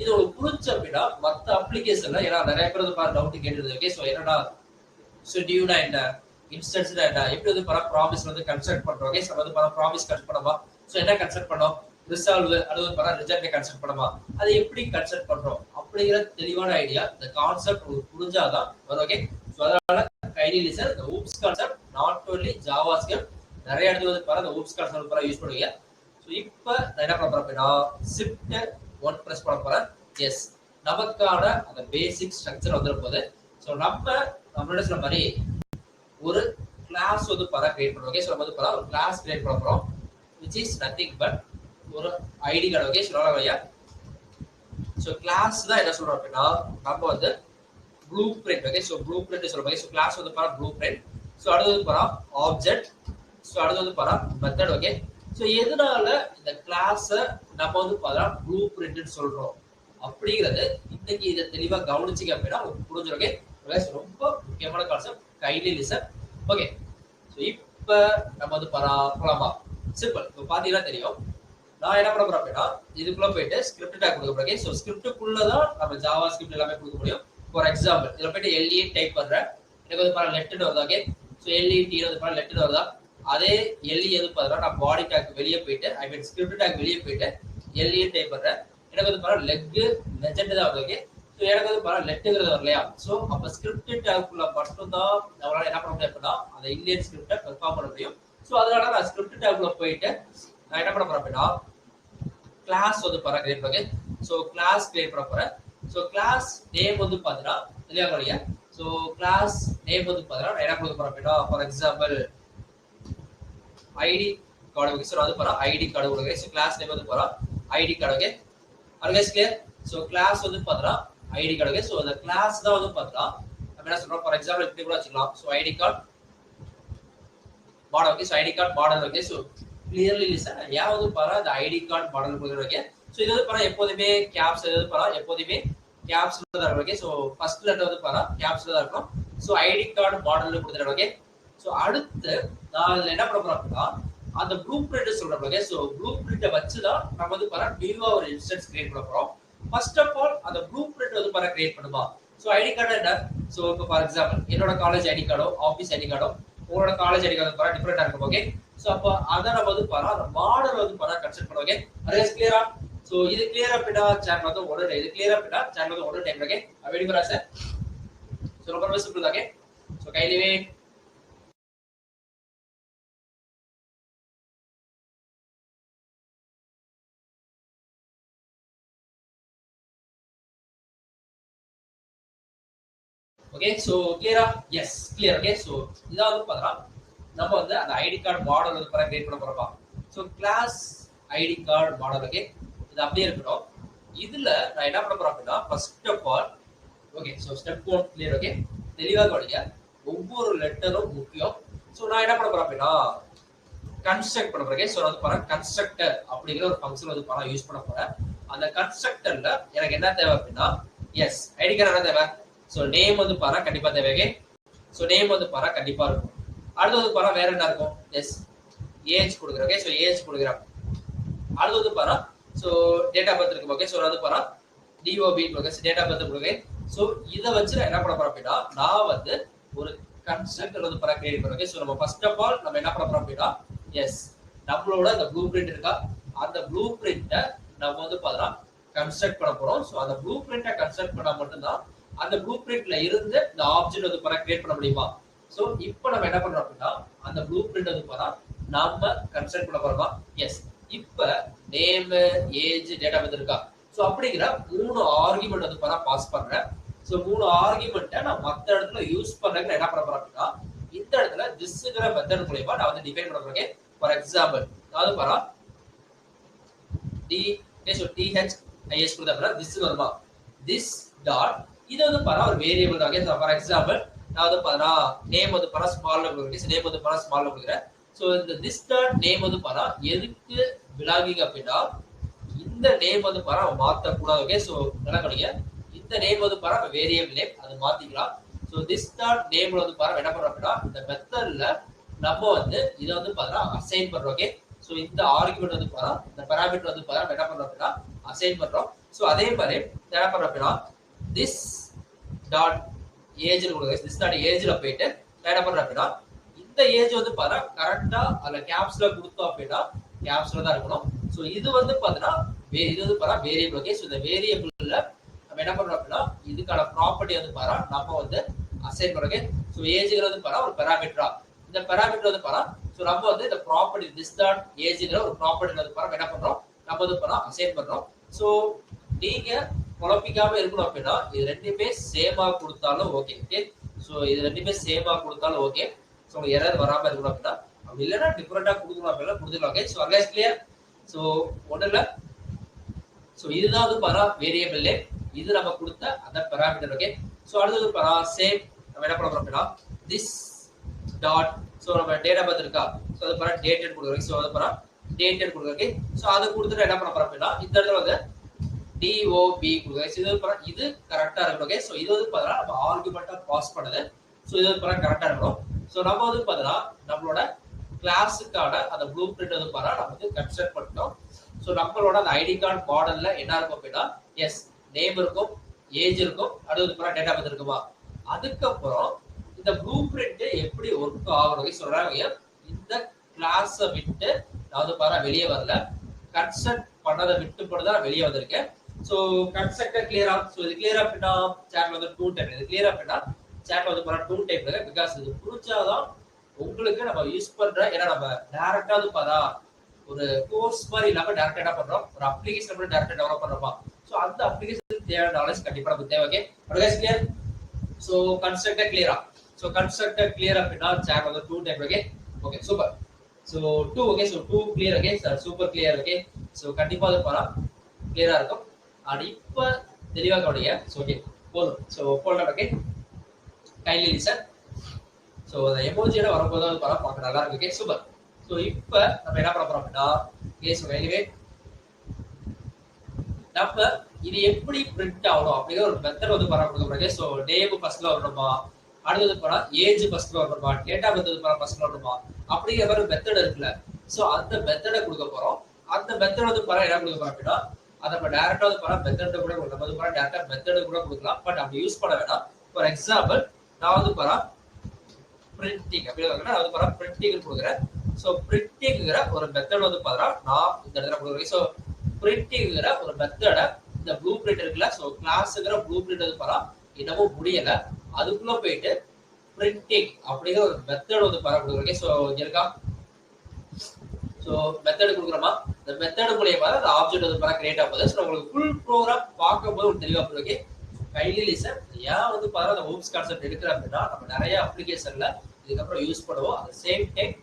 இது ஒரு புரிஞ்ச அப்படின்னா மற்ற அப்ளிகேஷன்ல ஏன்னா நிறைய பேர் வந்து டவுட் கேட்டுருது. ஓகே, ஸோ என்னடா ஸோ டியூனா என்ன, இன்ஸ்டன்ஸ்னா என்ன, எப்படி வந்து ப்ராமிஸ் வந்து கன்ஸ்ட்ரக்ட் பண்றோம். ஓகே, ஸோ வந்து ப்ராமிஸ் கன்ஸ்ட்ரக்ட் பண்ணமா, ஸோ என்ன கன்ஸ்ட்ரக்ட் பண்ணோம், ரிசால்வ் அது வந்து ரிஜெக்ட் கன்ஸ்ட்ரக்ட் பண்ணமா, அதை எப்படி கன்ஸ்ட்ரக்ட் பண்றோம் அப்படிங்கிற தெளிவான ஐடியா இந்த கான்செப்ட் உங்களுக்கு புரிஞ்சாதான் வரும். ஓகே, ஸோ அதனால கைண்ட்லி லிசன். இந்த oops concept not only JavaScript, நிறைய இடத்துல வந்து இந்த ஊப்ஸ் கான்செப்ட் யூஸ் பண்ணுவீங்க. ஸோ இப்போ நான் என்ன பண்ண போறேன் அப்படின்னா ஷிஃப்ட் 1 பிரஸ் பண்ண போறேன். எஸ், நமக்கான அந்த பேசிக் ஸ்ட்ரக்சர் வந்துடும் போது ஸோ நம்மளோட சொன்ன மாதிரி ஒரு கிளாஸ் வந்து கிரியேட் பண்ணுவோம். ஓகே, ஸோ நம்ம வந்து ஒரு கிளாஸ் கிரியேட் பண்ண போறோம், which is nothing but ஒரு ஐடி கார்டு. ஓகே, சொல்லலாம் ஐயா. ஸோ கிளாஸ் தான் என்ன சொல்றோம் அப்படின்னா நம்ம வந்து blue print. Okay, so blue print சொல்லுவாங்க. ஸோ கிளாஸ் வந்து ப்ளூ பிரிண்ட். ஸோ அடுத்து வந்து ஆப்ஜெக்ட். ஸோ அடுத்து வந்து மெத்தட். ஓகே, ஸோ எதனால இந்த கிளாஸை நம்ம வந்து ப்ளூ பிரிண்ட் சொல்றோம் அப்படிங்கிறது இன்னைக்கு இதை தெளிவா கவனிச்சிங்க அப்படின்னா உங்களுக்கு புரிஞ்சிருக்கே. ரொம்ப முக்கியமான concept, kindly listen. Okay, so இப்போ நம்ம வந்து போலாமா. சிம்பிள். இப்போ பாத்தீங்கன்னா தெரியும் நான் என்ன பண்ண போறேன் அப்படின்னா இதுக்குள்ள போயிட்டு ஸ்கிரிப்ட் டேக் கொடுக்க போறேன். ஸோ ஸ்கிரிப்டுக்குள்ளதான் நம்ம ஜாவா ஸ்கிரிப்ட் எல்லாமே கொடுக்க முடியும். ஃபார் எக்ஸாம்பிள் இதுல போயிட்டு எல்இ டைப் பண்றேன், எனக்கு வந்து லெட்டர் வருதா. ஓகே, ஸோ எல்இடி வந்து லெட்டர் வருதா. அதே எல்இ எது பார்த்தா நான் பாடி டேக் வெளியே போயிட்டு ஸ்கிரிப்ட் டேக் வெளியே போயிட்டு எல்இ டைப் பண்றேன், எனக்கு வந்து லெக் லெஜெண்ட் தான் வருது. ஓகே, ஸோ எனக்கு வந்து பாருங்க லெட்டுங்கிறது வரலையா. ஸோ அப்போ ஸ்கிரிப்ட் டேக்குள்ள மட்டும்தான் நம்மளால என்ன பண்ண முடியும் அப்படின்னா அந்த இந்தியன் ஸ்கிரிப்டை பெர்ஃபார்ம் பண்ண முடியும். ஸோ அதனால நான் ஸ்கிரிப்ட் டேக்குள்ள போயிட்டு நான் என்ன பண்ண போறேன் அப்படின்னா கிளாஸ் வந்து பாரு கிரியேட் பண்ண. ஸோ கிளாஸ் கிரியேட் பண்ண போறேன். ஸோ கிளாஸ் நேம் வந்து பார்த்தீங்கன்னா இல்லையா. ஸோ கிளாஸ் நேம் வந்து பார்த்தீங்கன்னா நான் என்ன கொடுக்க போறேன் அப்படின்னா for example ID card okay. So அது பாரு ஐடி கார்டு கொடுங்க. ஸோ கிளாஸ் நேம் வந்து பாரு ஐடி கார்டு ஓகே. அதுவே கிளியர். ஸோ கிளாஸ் வந்து பார்த்தீங்கன்னா ஐடி கார்டு ஓகே. ஸோ அந்த கிளாஸ் தான் வந்து பார்த்தீங்கன்னா நம்ம என்ன சொல்றோம் ஃபார் எக்ஸாம்பிள் இப்படி கூட வச்சுக்கலாம். So ID card model okay. So ID card model okay. So clearly listen ஏன் வந்து பாரு அந்த ஐடி கார்டு மாடல் கொடுக்குறோம். ஸோ இது வந்து பாரு எப்போதுமே கேப்ஸ் எது பாரு எப்போதுமே கேப்ஸ்ல தான் இருக்கும் ஓகே. ஸோ ஃபர்ஸ்ட் லெட்டர் வந்து பாரு கேப்ஸ்ல தான் இருக்கும். ஸோ ஐடி கார்டு மாடல்ல கொடுத்துறேன் ஓகே. ஸோ அடுத்து நான் என்ன பண்ண போறேன் அப்படின்னா அந்த ப்ளூ பிரிண்ட் சொல்றேன் ஓகே. ஸோ ப்ளூ பிரிண்ட்டை வச்சு தான் நம்ம வந்து பாரு நியூவா ஒரு இன்ஸ்டன்ஸ் கிரியேட் பண்ண போறோம். ஃபர்ஸ்ட் ஆஃப் ஆல் அந்த ப்ளூ பிரிண்ட் வந்து பாரு கிரியேட் பண்ணுமா. ஸோ ஐடி கார்டு என்ன. ஸோ இப்போ ஃபார் எக்ஸாம்பிள் என்னோட காலேஜ் ஐடி கார்டோ ஆஃபீஸ் ஐடி கார்டோ உங்களோட காலேஜ் ஐடி கார்டு பாரு டிஃபரெண்டா இருக்கும் ஓகே. ஸோ அப்போ அதை நம்ம வந்து பாரு அந்த மாடல் வந்து பாரு கன்செப்ட் பண்ணுவோம் ஓகே. அதே கிளியரா. ஸோ இது கிளியர் அப்படின்னா சேனல் வந்து ஒன்று இது கிளியர் அப்படின்னா சேனல் வந்து ஒன்று டைம் ஓகே. வெயிட் பண்ணா சார். ஸோ ரொம்ப சிம்பிள் ஓகே. ஸோ கையிலேயே ஓகே. ஸோ கிளியரா. Yes clear okay. ஸோ இதான் வந்து பார்த்தா நம்ம வந்து அந்த ஐடி கார்டு மாடல் வந்து பாரு கிரியேட் பண்ண போறோம். So class ID card model okay. இது அப்படியே இருக்கட்டும். இதுல நான் என்ன பண்ண போறேன் அப்படின்னா first of all okay. So step 1 clear okay. தெளிவாக கவனிங்க. ஒவ்வொரு லெட்டரும் முக்கியம். ஸோ நான் என்ன பண்ண போறேன் அப்படின்னா கன்ஸ்ட்ரக்ட் பண்ண போறேன். ஸோ வந்து பாருங்க கன்ஸ்ட்ரக்டர் அப்படிங்கிற ஒரு ஃபங்க்ஷன் வந்து பாருங்க யூஸ் பண்ண போறேன். அந்த கன்ஸ்ட்ரக்டர்ல எனக்கு என்ன தேவை அப்படின்னா எஸ் ஐடி கார்டு என்ன தேவை. ஸோ நேம் வந்து பாருங்க கண்டிப்பா தேவை. ஸோ நேம் வந்து பாருங்க கண்டிப்பா இருக்கும். அடுத்து வந்து பாருங்க வேற என்ன இருக்கும். எஸ் ஏஜ் கொடுக்குறேன் ஓகே. ஸோ ஏஜ் கொடுக்குறேன். அடுத்து வந்து பாருங்க ஸோ டேட் ஆஃப் பர்த் இருக்கு ஓகே. ஸோ வந்து பாருங்க டிஓபி டேட் ஆஃப் பர்த் கொடுக்குறேன். ஸோ இதை வச்சு நான் என்ன பண்ண போறேன் அப்படின்னா நான் வந்து ஒரு கன்ஸ்ட்ரக்டர் வந்து பாருங்க கிரியேட் பண்ணுறேன். ஸோ நம்ம ஃபர்ஸ்ட் ஆஃப் ஆல் நம்ம என்ன பண்ண போறோம் அப்படின்னா எஸ் நம்மளோட அந்த ப்ளூ பிரிண்ட் இருக்கா அந்த ப்ளூ பிரிண்ட்டை நம்ம வந்து பார்த்தா கன்ஸ்ட்ரக்ட் பண்ண போறோம். ஸோ அந்த ப்ளூ பிரிண்ட்டை கன்ஸ்ட்ரக்ட் பண்ணா மட்டும்தான் அந்த ப்ளூ பிரிண்ட்ல இருந்து இந்த ஆப்ஜெக்ட் வந்து பாருங்க கிரியேட் பண்ண முடியுமா. ஸோ இப்போ நம்ம என்ன பண்றோம் அப்படின்னா அந்த ப்ளூ பிரிண்ட் வந்து பார்த்தா நாம கன்ஸ்ட்ரக்ட் பண்ண போறோமா. எஸ் இப்ப name age date of birth இருக்கா. ஸோ அப்படிங்கிற 3 ஆர்குமெண்ட் வந்து பாரு பாஸ் பண்றேன். ஸோ 3 ஆர்குமெண்ட்டை நான் மற்ற இடத்துல யூஸ் பண்றதுக்கு என்ன பண்ண போறேன் அப்படின்னா இந்த இடத்துல திஸ்ங்கிற மெத்தட் மூலமா நான் வந்து டிஃபைன் பண்ண போறேன். ஃபார் எக்ஸாம்பிள் அதாவது பாரு THIS கொடுத்தா திஸ் வருமா. திஸ் டாட் இது வந்து பாரு ஒரு வேரியபிள் தான் ஓகே. ஃபார் எக்ஸாம்பிள் நான் வந்து பாரு நேம் வந்து பாரு ஸ்மால்ல கொடுக்குறேன். நேம் வந்து பாரு ஸ்மால்ல கொடுக்குறேன். ஸோ இந்த திஸ் டாட் நேம் வந்து பாரு எதுக்கு பிலாங்கிங் அப்படின்னா இந்த நேம் வந்து பாரு மாற்றக்கூடாது ஓகே. ஸோ நல்லா கவனிங்க. இந்த நேம் வந்து பாரு வேரியபிள் நேம் அது மாத்திக்கலாம். ஸோ திஸ் டாட் நேம்ல வந்து பாரு என்ன பண்றோம் அப்படின்னா இந்த மெத்தட்ல நம்ம வந்து இதை வந்து பாரு அசைன் பண்றோம் ஓகே. ஸோ இந்த ஆர்குமெண்ட் வந்து பாரு இந்த பாராமீட்டர் வந்து பாரு என்ன பண்றோம் அப்படின்னா அசைன் பண்றோம். ஸோ அதே மாதிரி என்ன பண்றோம் அப்படின்னா திஸ் டாட் ஏஜ் கொடுக்குறேன். திஸ் டாட் ஏஜ்ல போயிட்டு என்ன பண்றோம் அப்படின்னா இந்த ஏஜ் வந்து பாரு கரெக்டா அதுல கேப்ஸ்ல கொடுத்தோம் அப்படின்னா கேப்ஸ்ல தான் இருக்கணும். ஸோ இது வந்து பாத்தீங்கன்னா இது வந்து பாரு வேரியபிள் ஓகே. ஸோ இந்த வேரியபிள்ல நம்ம என்ன பண்றோம் அப்படின்னா இதுக்கான ப்ராப்பர்ட்டி வந்து பாரு நம்ம வந்து அசைன் பண்றோம். ஸோ ஏஜ்ங்கிறது வந்து பாரு ஒரு பாராமீட்டரா இந்த பாராமீட்டர் வந்து பாரு. ஸோ நம்ம வந்து இந்த ப்ராப்பர்ட்டி திஸ் டாட் ஏஜ்ங்கிற ஒரு ப்ராப்பர்ட்டி வந்து பாரு என்ன பண்றோம் நம்ம வந்து பாரு அசைன் பண்றோம். ஸோ நீங்க குழப்பிக்காம இருக்கணும் அப்படின்னா இது ரெண்டுமே சேமா கொடுத்தாலும் ஓகே ஓகே. ஸோ இது ரெண்டுமே சேமா கொடுத்தாலும் ஓகே. ஸோ எரர் வராம இருக்கணும் அப்படின்னா அப்படி இல்லைன்னா டிஃபரெண்டா கொடுக்கணும் அப்படின்னா கொடுத்துக்கலாம் ஓகே. ஸோ அட்லைஸ் கிளியர். ஸோ ஒன்றும் இல்லை. ஸோ இதுதான் வந்து பாரா வேரியபிள் நேம். இது நம்ம கொடுத்த அந்த பாராமீட்டர் ஓகே. ஸோ அடுத்தது பாரா சேம் நம்ம என்ன பண்ணுறோம் அப்படின்னா திஸ் டாட் ஸோ நம்ம டேட் ஆஃப் பர்த் இருக்கா. ஸோ அது பாரா டேட்டட் கொடுக்குறோம். ஸோ அது பாரா டேட்டட் கொடுக்குறோம். ஸோ அதை கொடுத்துட்டு என்ன பண்ண போறோம் அப்படின்னா இந்த இடத்துல வந்து DOB கொடுக்குறோம். இது கரெக்டா இருக்கணும் ஓகே. ஸோ இது வந்து பார்த்தா நம்ம ஆர்குமெண்டா பாஸ் பண்ணது. ஸோ இது வந்து கரெக்டா இருக்கணும். ஸோ நம்ம வந்து பார்த்தா நம்மளோட கிளாஸுக்கான அந்த ப்ளூ பிரிண்ட் வந்து பாரா நம்ம வந்து கன்ஸ்ட்ரக்ட் பண்ணிட்டோம். ஸோ நம்மளோட அந்த ஐடி கார்டு மாடல்ல என்ன இருக்கும் அப்படின்னா எஸ் நேம் இருக்கும் ஏஜ் இருக்கும் அடுத்து பாரா டேட்டா பர்த் இருக்குமா. அதுக்கப்புறம் இந்த ப்ளூ பிரிண்ட் எப்படி ஒர்க் ஆகணும் சொல்றாங்க. இந்த கிளாஸை விட்டு நான் வந்து பாரா வெளியே வரல கன்ஸ்ட்ரக்ட் பண்ணதை விட்டு போட்டுதான் வெளியே வந்திருக்கேன். சோ கன்ஸ்ட்ரக்டர் கிளியரா? சோ இது கிளியரா அப்படின்னா சாட்ல வந்து 2 டைப். இது கிளியரா அப்படின்னா சாட்ல வந்து பாத்தா 2 டைப் இருக்கு. பிகாஸ் இது புரிஞ்சாதான் உங்களுக்கு நம்ம யூஸ் பண்ற, ஏன்னா நம்ம டைரக்டா வந்து பாத்தா ஒரு கோர்ஸ் மாதிரி இல்லாம டைரக்டா என்ன பண்றோம், ஒரு அப்ளிகேஷன் மட்டும் டைரக்டா டெவலப் பண்றோமா. சோ அந்த அப்ளிகேஷன் தேவையான நாலேஜ் கண்டிப்பா நமக்கு தேவை. Okay guys clear? So constructor கிளியரா? சோ கன்ஸ்ட்ரக்டர் கிளியர் அப்படின்னா சாட் வந்து 2 type. Okay okay super. So 2 okay. So 2 clear. Okay sir super clear. Okay so கண்டிப்பா அது பாரா கிளியரா இருக்கும். அண்ட் இப்ப தெளிவா கவனிங்க. சோ ஓகே போதும். So folder. Okay kindly listen. So அந்த எமோஜியோட வரும்போது அது பாரா பார்க்க நல்லா இருக்கு. Okay super. சோ இப்ப நம்ம என்ன பண்ண போறோம் அப்படின்னா கேஸ் எனிவே நம்ம இது எப்படி பிரிண்ட் ஆகணும் அப்படிங்கிற ஒரு மெத்தட் வந்து பாரா கொடுக்க போறோம். சோ நேம் ஃபர்ஸ்ட்ல வரணுமா, அடுத்தது போனா ஏஜ் ஃபர்ஸ்ட்ல வரணுமா, டேட்டா பர்த் போனா ஃபர்ஸ்ட்ல வரணுமா அப்படிங்கிற ஒரு மெத்தட் இருக்குல்ல. சோ அந்த மெத்தடை கொடுக்க போறோம். அந்த மெத்தட் வந்து பாரா என்ன கொடுக்க போறோம் அப்படின்னா அதை நம்ம டைரக்டா வந்து பாரா மெத்தட் கூட நம்ம வந்து பாரா டைரக்டா மெத்தட் கூட கொடுக்கலாம். பட் அப்படி யூஸ் பண்ண வேண்டாம். ஃபார் எக்ஸாம்பிள் நான் வந்து பாரா பிரிண்டிங் அப்படின்னா அது பாரா பிரிண்டிங் கொடுக்குறேன். சோ பிரிண்டிங்கிற ஒரு மெத்தட் வந்து பாரா நான் இந்த இடத்துல கொடுக்குறேன். சோ பிரிண்டிங்கிற ஒரு மெத்தட இந்த ப்ளூ பிரிண்ட் இருக்குல்ல. சோ கிளாஸ்ங்கிற ப்ளூ பிரிண்ட் வந்து பாரா இன்னமும் முடியல. அதுக்குள்ள போயிட்டு பிரிண்டிங் அப்படிங்கிற ஒரு மெத்தட் வந்து பாரா கொடுக்குறேன். சோ இங்க இருக்கா. சோ மெத்தட் கொடுக்குறோமா, இந்த மெத்தட் மூலமா அந்த ஆப்ஜெக்ட் வந்து பாரா கிரியேட் ஆகுது. சோ உங்களுக்கு ஃபுல் ப்ரோகிராம் பார்க்கும்போது ஒரு தெளிவா புரியும். Okay kindly listen. ஏன் வந்து பாரா அந்த ஓப்ஸ் கான்செப்ட் எடுக்கிறேன் அப்படின்னா நம்ம நிறைய அப்ளிகேஷன்ல இதுக்கப்புறம் யூஸ் பண்ணுவோம். அந்த சேம் டைம்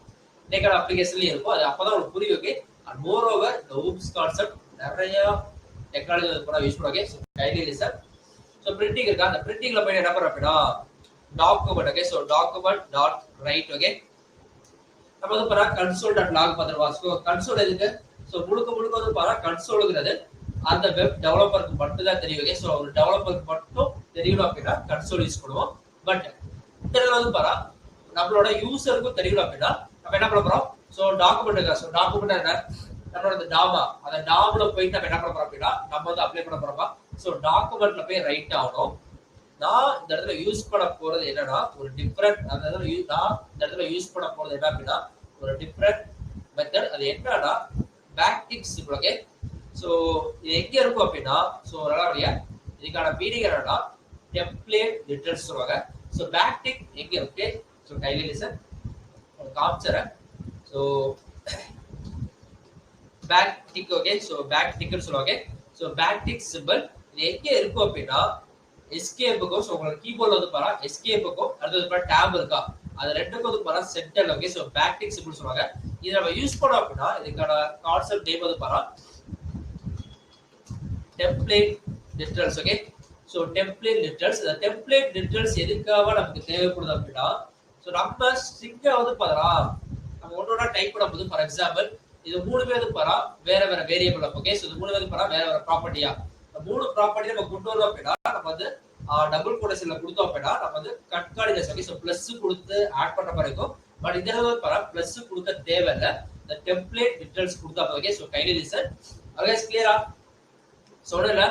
இன்னைக்கான அப்ளிகேஷன்லயும் இருக்கும். அது அப்பதான் உங்களுக்கு புரியும். ஓகே அண்ட் மோர் ஓவர் இந்த ஓப்ஸ் கான்செப்ட் நிறைய டெக்னாலஜி வந்து பாரா யூஸ் பண்ணுவாங்க. So kindly listen. So printing இருக்கா, அந்த பிரிண்டிங்ல போய் என்ன பண்றோம் அப்படின்னா document. Okay so document dot right. Okay நம்ம வந்து பாரா console.log பார்த்துருவோம். ஸோ கன்சோல் எதுக்கு? ஸோ முழுக்க வந்து பாரா கன்சோலுங்கிறது அந்த வெப் டெவலப்பருக்கு மட்டும் தான் தெரியும். ஓகே ஸோ ஒரு டெவலப்பருக்கு மட்டும் தெரியணும் அப்படின்னா கன்சோல் யூஸ் பண்ணுவோம். பட் இந்த வந்து பாரா நம்மளோட யூசருக்கும் தெரியணும் அப்படின்னா நம்ம என்ன பண்ண போறோம். ஸோ டாக்குமெண்ட் இருக்கா. ஸோ டாக்குமெண்ட் என்ன, நம்மளோட இந்த டாமா, அந்த டாம்ல போயிட்டு நம்ம என்ன பண்ண போறோம் அப்படின்னா நம்ம வந்து அப்ளை பண்ண போறோமா. ஸோ டாக்குமெண்ட்ல போய் ரைட் ஆகணும். நான் இந்த இடத்துல யூஸ் பண்ண போறது என்னன்னா ஒரு டிஃபரெண்ட், அந்த இடத்துல நான் இந்த இடத்துல யூஸ் பண்ண போறது என்ன அப்படின்னா ஒரு டிஃபரெண்ட் மெத்தட். அது என்னன்னா பேக்டிக்ஸ். ஓகே சோ இது எங்க இருக்கும் அப்படின்னா சோ நல்லபடியா இதுக்கான மீனிங் என்னன்னா டெம்ப்ளேட் டீடைல்ஸ் சொல்லுவாங்க. சோ பேக்டிக் எங்க இருக்கு? சோ கைண்ட்லி லிசன் காமிச்சறேன். So backtick. ஓகே சோ பேக்டிக்னு சொல்லுவாங்க. சோ பேக்டிக் சிம்பிள் இது எங்க இருக்கும் அப்படின்னா எஸ்கேப்புக்கும், ஸோ உங்களுக்கு கீபோர்ட்ல வந்து பாரா எஸ்கேப்புக்கும் அடுத்தது பாரா டேப் இருக்கா, அது ரெண்டுக்கும் வந்து பாரா சென்டர். ஓகே ஸோ பேக்டிக் சிம்பிள் சொல்லுவாங்க. இதை நம்ம யூஸ் பண்ணோம் அப்படின்னா இதுக்கான கான்செப்ட் நேம் வந்து பாரா template literals. Okay so template literals. இந்த டெம்ப்ளேட் லிட்ரல்ஸ் எதுக்காக நமக்கு தேவைப்படுது அப்படின்னா ஸோ நம்ம ஸ்ட்ரிங்கை வந்து பாரா நம்ம ஒன்னொன்னா டைப் பண்ணும்போது ஃபார் எக்ஸாம்பிள் இது 3 பேர் வந்து பாரா வேற வேற வேரியபிள். ஓகே ஸோ இது 3 பேர் பாரா வேற வேற ப்ராப்பர்ட்டியா, 3 ப்ராப்பர்ட்டி நம்ம கொண்டு வரோம் அப்படின்னா நம்ம வந்து டபுள் கோடேஷன்ல கொடுத்தோம் அப்படின்னா நம்ம வந்து கட்காடினஸ். ஓகே சோ பிளஸ் கொடுத்து ஆட் பண்ற மாதிரி இருக்கும். பட் இந்த தடவை பாரா பிளஸ் கொடுக்க தேவையில்ல, இந்த டெம்ப்ளேட் லிட்ரல்ஸ் கொடுத்தா போதும். Okay so kindly listen. அகைஸ் கிளியரா? சொன்னல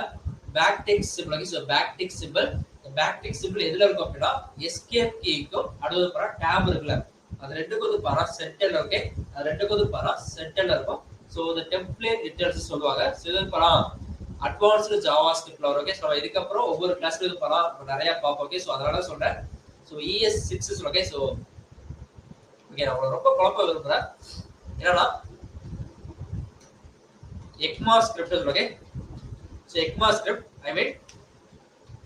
backtick simple. Okay so backtick simple. இந்த பேக்டிக் சிம்பிள் எதுல இருக்கும் அப்படின்னா எஸ்கேப் கீக்கும் அடுத்து பாரா டேப் இருக்குல, அது ரெண்டுக்கும் வந்து பாரா சென்டர்ல. ஓகே அது ரெண்டுக்கும் வந்து பாரா சென்டர்ல இருக்கும். சோ இந்த டெம்ப்ளேட் லிட்ரல்ஸ் சொல்லுவாங்க. சோ இது பாரா அட்வான்ஸ்டு ஜாவாஸ்கிரிப்ட்ல வரும். ஓகே சோ இதுக்கப்புறம் ஒவ்வொரு கிளாஸ்ல இது பாரா நிறைய பார்ப்போம். ஓகே சோ அதனால சொல்றேன். So ES6 okay so okay நான் ரொம்ப குழப்ப விரும்புறேன். என்னன்னா ECMA script. Okay so ECMA script I mean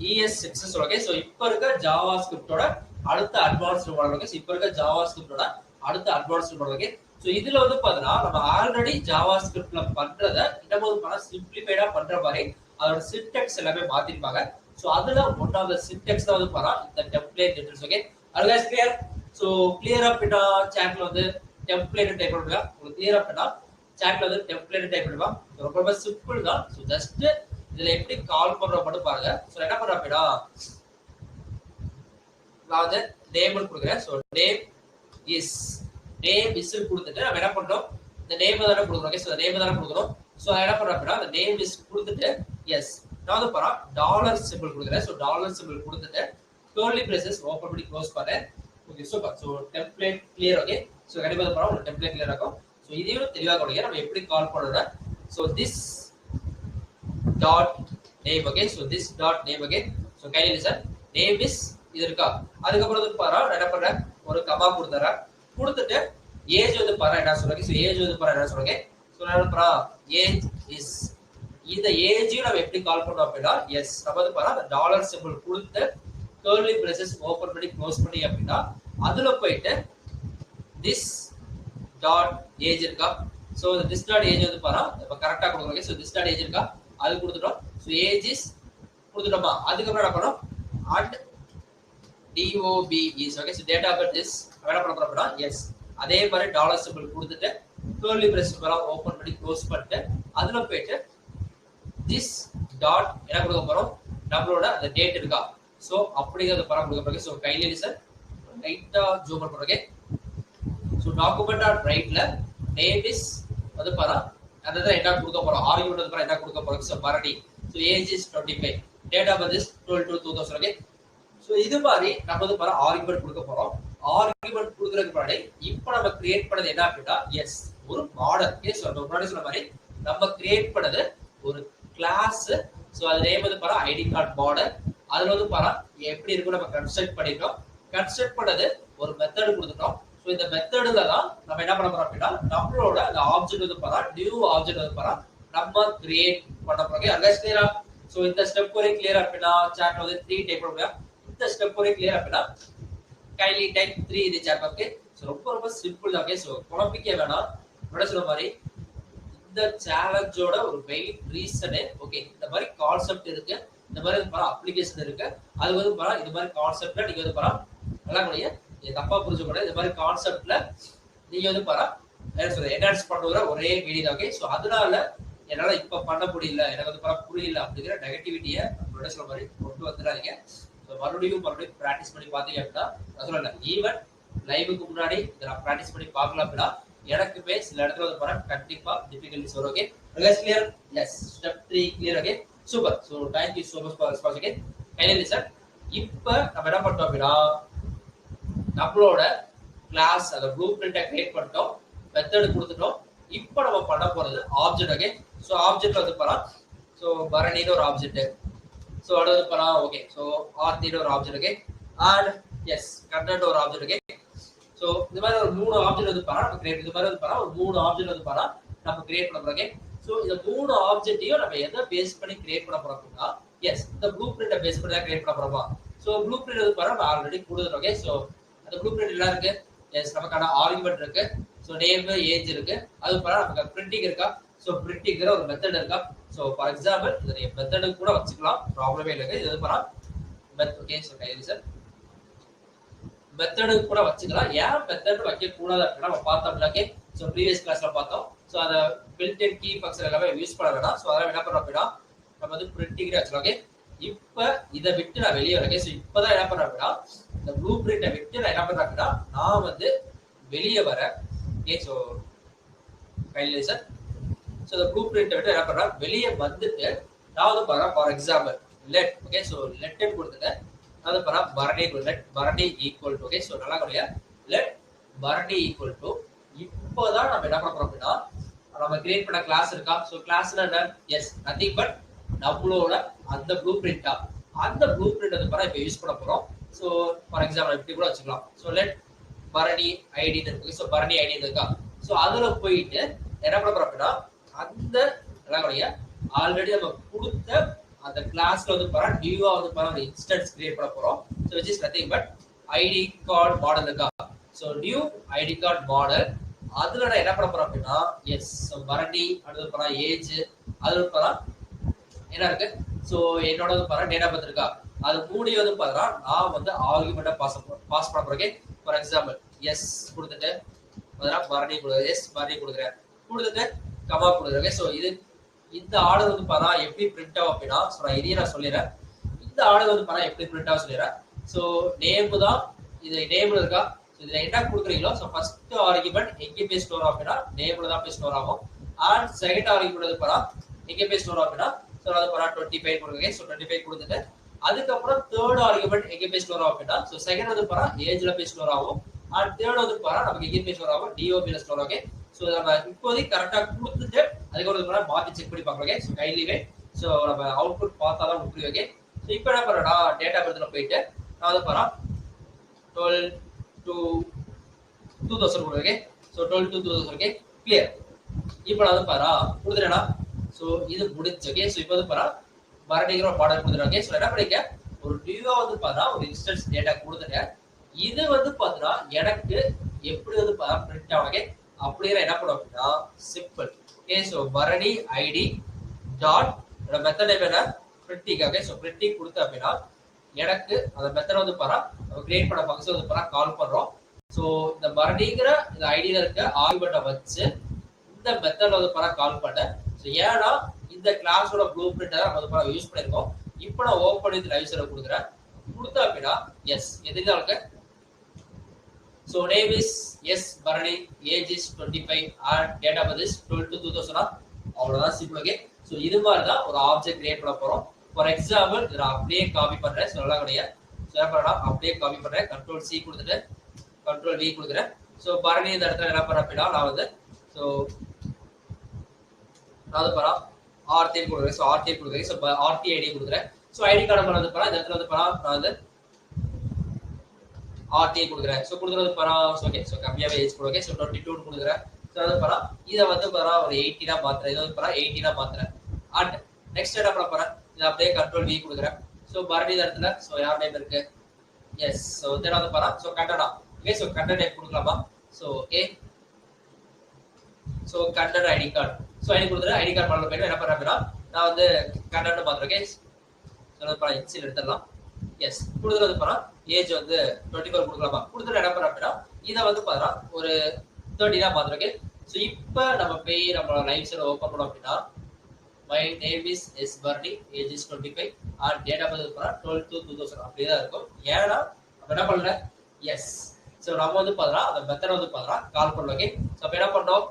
ES6 okay so இப்போ இருக்க ஜாவாஸ்கிரிப்டோட அடுத்த அட்வான்ஸ்டு மாடல். ஓகே சோ இப்போ இருக்க ஜாவாஸ்கிரிப்டோட அடுத்த அட்வான்ஸ்டு மாடல். ஓகே சோ இதுல வந்து பாத்தீங்கன்னா நம்ம ஆல்ரெடி ஜாவாஸ்கிரிப்ட்ல பண்றத இன்னமும் பண்ண சிம்பிளிஃபைடா பண்ற மாதிரி அதோட சின்டாக்ஸ் எல்லாமே மாத்திருப்பாங்க. சோ அதுல ஒன் ஆஃப் தி சின்டாக்ஸ் தான் வந்து பாரா இந்த டெம்ப்ளேட் லிட்ரல்ஸ். ஓகே அது गाइस கிளியர்? சோ கிளியர் அப்படினா சாட்ல வந்து டெம்ப்ளேட் டைப் பண்ணுங்க. உங்களுக்கு கிளியர் அப்படினா சாட்ல வந்து டெம்ப்ளேட் டைப் பண்ணுங்க. ரொம்ப ரொம்ப சிம்பிள் தான். சோ ஜஸ்ட் இதுல எப்படி கால் பண்றோம் மட்டும் பாருங்க. சோ என்ன பண்றோம் அப்படினா நான் வந்து நேம் கொடுக்கிறேன். சோ நேம் இஸ் கொடுத்துட்டு நம்ம என்ன பண்றோம், இந்த நேம் தான கொடுக்கிறோம். ஓகே சோ நேம் தான கொடுக்கிறோம். சோ என்ன பண்றோம் அப்படினா அந்த நேம் இஸ் கொடுத்துட்டு எஸ் நான் வந்து பாரா டாலர் சிம்பிள் கொடுக்கிறேன். சோ டாலர் சிம்பிள் கொடுத்துட்டு கர்லி பிரேசஸ் ஓபன் பண்ணி க்ளோஸ் பண்ணேன். Okay super. So template clear. Okay so கண்டிப்பா பாரா ஒரு டெம்ப்ளேட் கிளியர் ஆகும். சோ இதையும் தெளிவா கவனிங்க நம்ம எப்படி கால் பண்றோம். So this dot name. Okay, so this dot name again. So kindly listen. Name is இது இருக்கா, அதுக்கப்புறம் வந்து பாரு நான் என்ன பண்றேன், ஒரு கமா கொடுத்துறேன். கொடுத்துட்டு ஏஜ் வந்து பாரு என்ன சொல்றேன். ஸோ ஏஜ் வந்து பாரு என்ன சொல்றேன். ஸோ என்ன பண்றா, ஏஜ் இஸ், இந்த ஏஜையும் நம்ம எப்படி கால் பண்ணோம் அப்படின்னா, எஸ் நம்ம வந்து பாரு அந்த டாலர் சிம்பிள் கொடுத்து கர்லி பிரேசஸ் ஓபன் பண்ணி க்ளோஸ் பண்ணி அப்படின்னா அதுல போயிட்டு திஸ் டாட் ஏஜ் இருக்கா. ஸோ திஸ் டாட் ஏஜ் வந்து பாரு நம்ம கரெக்டா கொடுக்குறோம். ஸோ திஸ் டாட் ஏஜ் இருக்கா, அது கொடுத்துட்டோம். ஸோ ஏஜ் இஸ் கொடுத்துட்டோமா, அதுக்கப்புறம் என்ன பண்ணோம், and DOB is okay. So data birth is என்ன பண்ண போறோம் அப்படின்னா, எஸ் அதே மாதிரி டாலர் சிம்பிள் கொடுத்துட்டு கர்லி பிரேஸ் ஓபன் பண்ணி க்ளோஸ் பண்ணிட்டு அதுல போயிட்டு this dot என்ன கொடுக்க போறோம், நம்மளோட அந்த டேட் இருக்கா. சோ அப்படிங்கறது பரம் கொடுக்க போறோம். சோ கையில லிசன் ரைட்டா ஜூம் பண்றோம். சோ டாக்குமெண்ட் ஆன் ரைட்ல நேம் இஸ் அது பாரா அத என்ன கொடுக்க போறோம், ஆர்குமெண்ட் வந்து பாரா என்ன கொடுக்க போறோம். So Bharani. So age is 25, date of birth is 12/2/2000. Okay, so இது மாதிரி நம்ம வந்து பாரா ஆர்குமெண்ட் கொடுக்க போறோம். ஆர்குமெண்ட் கொடுக்கிறதுக்கு முன்னாடி இப்போ நம்ம கிரியேட் பண்ணது என்ன அப்படின்னா, எஸ் ஒரு மாடல். ஓகே, சோ நம்ம முன்னாடி சொன்ன மாதிரி நம்ம கிரியேட் பண்ணது ஒரு கிளாஸ். சோ அது நேம் வந்து பாரா ஐடி கார்டு மாடல். அதுல வந்து பாரா எப்படி இருக்கும் நம்ம கன்ஸ்ட்ரக்ட் பண்ணிட்டோம். கன்ஸ்ட்ரக்ட் பண்ணது ஒரு மெத்தட் கொடுத்துட்டோம். சோ இந்த மெத்தட்ல தான் நம்ம என்ன பண்ண போறோம் அப்படின்னா, நம்மளோட அந்த ஆப்ஜெக்ட் வந்து பாரா நியூ ஆப்ஜெக்ட் வந்து பாரா நம்ம கிரியேட் பண்ண போறோம். அகைன் கிளியரா. சோ இந்த ஸ்டெப் ஒரே கிளியர் அப்படின்னா சாட் வந்து 3 டைப் பண்ணுங்க. இந்த ஸ்டெப் ஒரே கிளியர் அப்படின்னா கைலி டைப் 3 இது சாட். ஓகே, சோ ரொம்ப ரொம்ப சிம்பிள் தான். ஓகே, சோ குழப்பிக்க வேணாம். முன்னாடி சொன்ன மாதிரி இந்த சேலஞ்சோட ஒரு மெயின் ரீசனே ஓகே இந்த மாதிரி கான்செப்ட் இருக்கு, இந்த மாதிரி பாரா அப்ளிகேஷன் இருக்கு. அது வந்து பாரா இந்த மாதிரி கான்செப்ட்ல நீங்க வந்து பாரா நல்லா கூடிய தப்பா புரிஞ்சு கூட இந்த மாதிரி கான்செப்ட்ல நீங்க வந்து பாரா என்ன சொல்றது என்ஹான்ஸ் பண்ணுற ஒரே வீடியோ. ஓகே, சோ அதனால என்னால இப்ப பண்ண முடியல, எனக்கு வந்து பாரா புரியல அப்படிங்கிற நெகட்டிவிட்டியை நம்மளோட சொல்ற மாதிரி கொண்டு வந்துடாதீங்க. ஸோ மறுபடியும் ப்ராக்டிஸ் பண்ணி பார்த்தீங்க அப்படின்னா நான் சொல்லல, ஈவன் லைவுக்கு முன்னாடி இதை நான் ப்ராக்டிஸ் பண்ணி பார்க்கலாம் அப்படின்னா எனக்குமே சில இடத்துல வந்து பாருங்க கண்டிப்பா டிஃபிகல்டிஸ் வரும். Okay clear. Yes step 3 clear. Okay super. So thank you so much for response. Okay finally sir இப்போ நம்ம என்ன பண்ணிட்டோம் அப்படின்னா நம்மளோட கிளாஸ் அந்த ப்ளூ பிரிண்டை கிரியேட் பண்ணிட்டோம், மெத்தட் கொடுத்துட்டோம். இப்போ நம்ம பண்ண போறது ஆப்ஜெக்ட். ஓகே, ஸோ ஆப்ஜெக்ட் வந்து பாரா ஸோ பரணின்னு ஒரு ஆப்ஜெக்ட். ஸோ அடுத்து பாரா ஓகே ஸோ ஆர்த்தின்னு ஒரு object. Okay and yes content ஒரு ஆப்ஜெக்ட். ஓகே, சோ இந்த மாதிரி ஒரு 3 ஆப்ஜெக்ட் வந்து பாரா நம்ம கிரியேட் இந்த மாதிரி வந்து பாரா ஒரு 3 ஆப்ஜெக்ட் வந்து பாரா நம்ம கிரியேட் பண்ண போறோம். ஓகே, சோ இந்த 3 ஆப்ஜெக்ட்டையும் நம்ம எதை பேஸ் பண்ணி கிரியேட் பண்ண போறோம் அப்படின்னா, எஸ் இந்த ப்ளூ பிரிண்ட பேஸ் பண்ணி தான் கிரியேட் பண்ண போறோமா. சோ ப்ளூ பிரிண்ட் வந்து பாரா நம்ம ஆல்ரெடி கொடுத்துட்டோம். ஓகே, சோ அந்த ப்ளூ பிரிண்ட் எல்லாம் இருக்கு. எஸ் நமக்கான ஆர்குமெண்ட் இருக்கு. சோ நேம் ஏஜ் இருக்கு. அது பாரா நமக்கு பிரிண்டிங் இருக்கா. சோ பிரிண்டிங்கிற ஒரு மெத்தட் இருக்கா. சோ ஃபார் எக்ஸாம்பிள் இத நீங்க மெத்தட் கூட வச்சுக்கலாம், ப்ராப்ளமே இல்லைங்க. இது வந்து பாரா மெத்தட். ஓகே, சோ கையில சார் மெத்தடு கூட வச்சுக்கலாம். ஏன் மெத்தட் வைக்க கூடாது அப்படின்னா நம்ம பார்த்தோம்ல. ஓகே, ஸோ ப்ரீவியஸ் கிளாஸ்ல பார்த்தோம். ஸோ அதை பில்ட்-இன் கீ ஃபங்க்ஷன் எல்லாமே யூஸ் பண்ண வேணாம். ஸோ அதெல்லாம் என்ன பண்ணுறோம் அப்படின்னா நம்ம வந்து பிரிண்டிங் வச்சுக்கலாம். ஓகே, இப்போ இதை விட்டு நான் வெளியே வரேன். ஸோ இப்போதான் என்ன பண்ணுறேன் அப்படின்னா இந்த ப்ளூ பிரிண்டை விட்டு நான் என்ன பண்ணுறேன் அப்படின்னா நான் வந்து வெளியே வரேன். ஓகே, ஸோ கையில் சார் ஸோ இந்த ப்ளூ பிரிண்டை விட்டு என்ன பண்ணுறேன் வெளியே வந்துட்டு நான் வந்து பாருங்க for example let. Okay, so லெட்னு கொடுத்துட்டு அது பாரா Bharani let Bharani equal to. Okay, so நல்லா கிடையா லெட் பரணி ஈக்குவல் டு. இப்போதான் நம்ம என்ன பண்ண போறோம் அப்படின்னா நம்ம கிரியேட் பண்ண கிளாஸ் இருக்கா. சோ கிளாஸ்ல என்ன, எஸ் நதிங் பட் நம்மளோட அந்த ப்ளூ பிரிண்டா அந்த ப்ளூ பிரிண்ட் வந்து பாரா இப்போ யூஸ் பண்ண போறோம். சோ ஃபார் எக்ஸாம்பிள் இப்படி கூட வச்சுக்கலாம். சோ லெட் பரணி ஐடி இருக்கு. சோ பரணி ஐடி இருக்கா. சோ அதுல போயிட்டு என்ன பண்ண போறோம் அப்படின்னா அந்த நல்லா கிடையா ஆல்ரெடி நம்ம கொடுத்த அந்த கிளாஸ்ல வந்து பாரா நியூவா வந்து பாரா ஒரு இன்ஸ்டன்ஸ் கிரியேட் பண்ண போறோம். So which is nothing but ID card model இருக்கா. So new ID card model அதுல நான் என்ன பண்ண போறேன் அப்படின்னா எஸ் சோ பரணி அடுத்து பாரா ஏஜ் அதுல பாரா என்ன இருக்கு. சோ என்னோட வந்து பாரா டேட்டா பர்த் இருக்கா. அது மூடி வந்து பாரா நான் வந்து ஆர்குமெண்ட்டா பாஸ் பண்ண போறேன். ஃபார் எக்ஸாம்பிள் எஸ் கொடுத்துட்டு பாரா பரணி கொடுக்குறேன். எஸ் பரணி கொடுக்குறேன். கொடுத்துட்டு கமா கொடுக்குறேன். சோ இது இந்த ஆர்டர் வந்து பாரா எப்படி பிரிண்ட் ஆகும் அப்படின்னா நான் இதையே நான் சொல்லிடுறேன். இந்த ஆர்டர் வந்து பாரா எப்படி பிரிண்ட் ஆகும் சொல்லிடுறேன். ஸோ நேம் தான் இது நேம்ல இருக்கா. ஸோ இதுல என்ன கொடுக்குறீங்களோ ஸோ ஃபர்ஸ்ட் ஆர்குமெண்ட் எங்கே போய் ஸ்டோர் ஆகும் அப்படின்னா நேம்ல தான் போய் ஸ்டோர் ஆகும். அண்ட் செகண்ட் ஆர்குமெண்ட் வந்து பாரா எங்கே போய் ஸ்டோர் ஆகும் அப்படின்னா ஸோ அது பாரா 25 கொடுக்குறீங்க. ஸோ 25 கொடுத்துட்டு அதுக்கப்புறம் தேர்ட் ஆர்குமெண்ட் எங்கே போய் ஸ்டோர் ஆகும் அப்படின்னா ஸோ செகண்ட் வந்து பாரா ஏஜ்ல போய் ஸ்டோர் ஆகும். அண்ட் தேர்ட் வந்து பாரா நமக்கு எங்கே போய் ஸ்டோர் ஆகும் டிஓபில ஸ்டோர் ஆகும். ஸோ நம்ம இப்போதைக்கு கரெக்டாக கொடுத்துட்டு அதுக்கப்புறம் மாற்றி செக் பண்ணி பார்க்கலாம். ஸோ கைலிவே ஸோ நம்ம அவுட்புட் பார்த்தா தான் புரியும். ஓகே, ஸோ இப்போ என்ன பண்ணுறேன்னா டேட்டா பர்த்தில் போயிட்டு நான் வந்து பாரா 12 to 2000 கொடுக்குறேன். So 12 to 2000 okay clear. இப்போ நான் வந்து பாரா கொடுத்துட்டேன்னா ஸோ இது முடிச்சு. ஓகே, ஸோ இப்போ வந்து பாரா பரணிங்கிற ஒரு மாடல் கொடுத்துருக்கேன். ஸோ என்ன பண்ணிக்க ஒரு டியூவா வந்து பார்த்தா ஒரு இன்ஸ்டன்ஸ் டேட்டா கொடுத்துட்டேன். இது வந்து பார்த்தீங்கன்னா எனக்கு எப்படி வந்து பிரிண்ட் ஆகும். ஓகே, அப்படிங்கிற என்ன பண்ணும் அப்படின்னா simple. Okay, so Bharani ID dot method name என்ன பிரிண்டிங். ஓகே, ஸோ பிரிண்டிங் கொடுத்து அப்படின்னா எனக்கு அந்த மெத்தட் வந்து பாரா நம்ம கிரியேட் பண்ண ஃபங்க்ஷன் வந்து பாரா கால் பண்றோம். ஸோ இந்த பரணிங்கிற இந்த ஐடியில இருக்க ஆர்குமெண்ட்டை வச்சு இந்த மெத்தட்ல வந்து பாரா கால் பண்ணேன். ஸோ ஏன்னா இந்த கிளாஸோட ப்ளூ பிரிண்ட் தான் நம்ம வந்து பாரா யூஸ் பண்ணிருக்கோம். இப்போ நான் ஓப்பன் பண்ணி லைவ் சர்வர் கொடுக்குறேன். கொடுத்தா அப்படின்னா எஸ் எதுதான் இருக்கு. So name is yes Bharani, age is 25 and date of birth is 12 to 2000. அவ்வளவுதான் சிம்பிள். ஓகே, ஸோ இது மாதிரி தான் ஒரு ஆப்ஜெக்ட் கிரியேட் பண்ண போறோம். ஃபார் எக்ஸாம்பிள் இதை அப்படியே காப்பி பண்றேன். ஸோ நல்லா கிடையாது. ஸோ என்ன பண்ணலாம் அப்படியே காப்பி பண்றேன். கண்ட்ரோல் சி கொடுத்துட்டு கண்ட்ரோல் வி கொடுக்குறேன். ஸோ பரணி இந்த இடத்துல என்ன பண்ண அப்படின்னா நான் வந்து ஸோ நான் வந்து பாரா ஆர்டி கொடுக்குறேன். ஸோ ஆர்டி கொடுக்குறேன். ஸோ ஆர்டி ஐடி கொடுக்குறேன். ஸோ ஐடி கார்டு நம்பர் வந்து பாரா இந்த இடத்துல வந்து பாரா நான் வந்து ஆர்டிஐ கொடுக்குறேன். ஸோ கொடுக்குறது பாரா ஓகே, ஸோ கம்மியாகவே ஏஜ் கொடுங்க. ஸோ 22 கொடுக்குறேன். ஸோ அது பாரா இதை வந்து பாரா ஒரு 80 மாத்துறேன். இதை வந்து பாரா 80 மாத்துறேன். அண்ட் நெக்ஸ்ட் என்ன பண்ண போறேன் இதை அப்படியே கண்ட்ரோல் வி கொடுக்குறேன். ஸோ பரணி இடத்துல ஸோ யார் நேம் இருக்கு எஸ். ஸோ தென் வந்து பாரா ஸோ கண்டனா. ஓகே, ஸோ கண்டன நேம் கொடுக்கலாமா. ஸோ ஓகே, ஸோ கண்டன ஐடி கார்டு. ஸோ ஐடி கொடுத்துட்டு ஐடி கார்டு பண்ணல போயிட்டு என்ன பண்ணுறேன் அப்படின்னா நான் வந்து கண்டன மாத்திரம். ஓகே, ஸோ பாரா என்சில் எடுத்துடலாம். எஸ் கொடுக்குறது பாரா ஏஜ் வந்து 24 கொடுக்கலாமா. கொடுத்துட்டு என்ன பண்ண அப்படின்னா இதை வந்து பாத்தா ஒரு 30 மாத்திரம். ஸோ இப்போ நம்ம போய் நம்ம லைவ் சர்வர் ஓப்பன் பண்ணோம் அப்படின்னா my name is S Barni, age is 25 and date of birth பாரா 12 to 2000 அப்படியே தான் இருக்கும். ஏன்னா நம்ம என்ன பண்ணல எஸ். ஸோ நம்ம வந்து பாத்தா அந்த மெத்தட் வந்து பாத்தா கால் பண்ணலாம். ஓகே, ஸோ அப்போ என்ன பண்ணோம்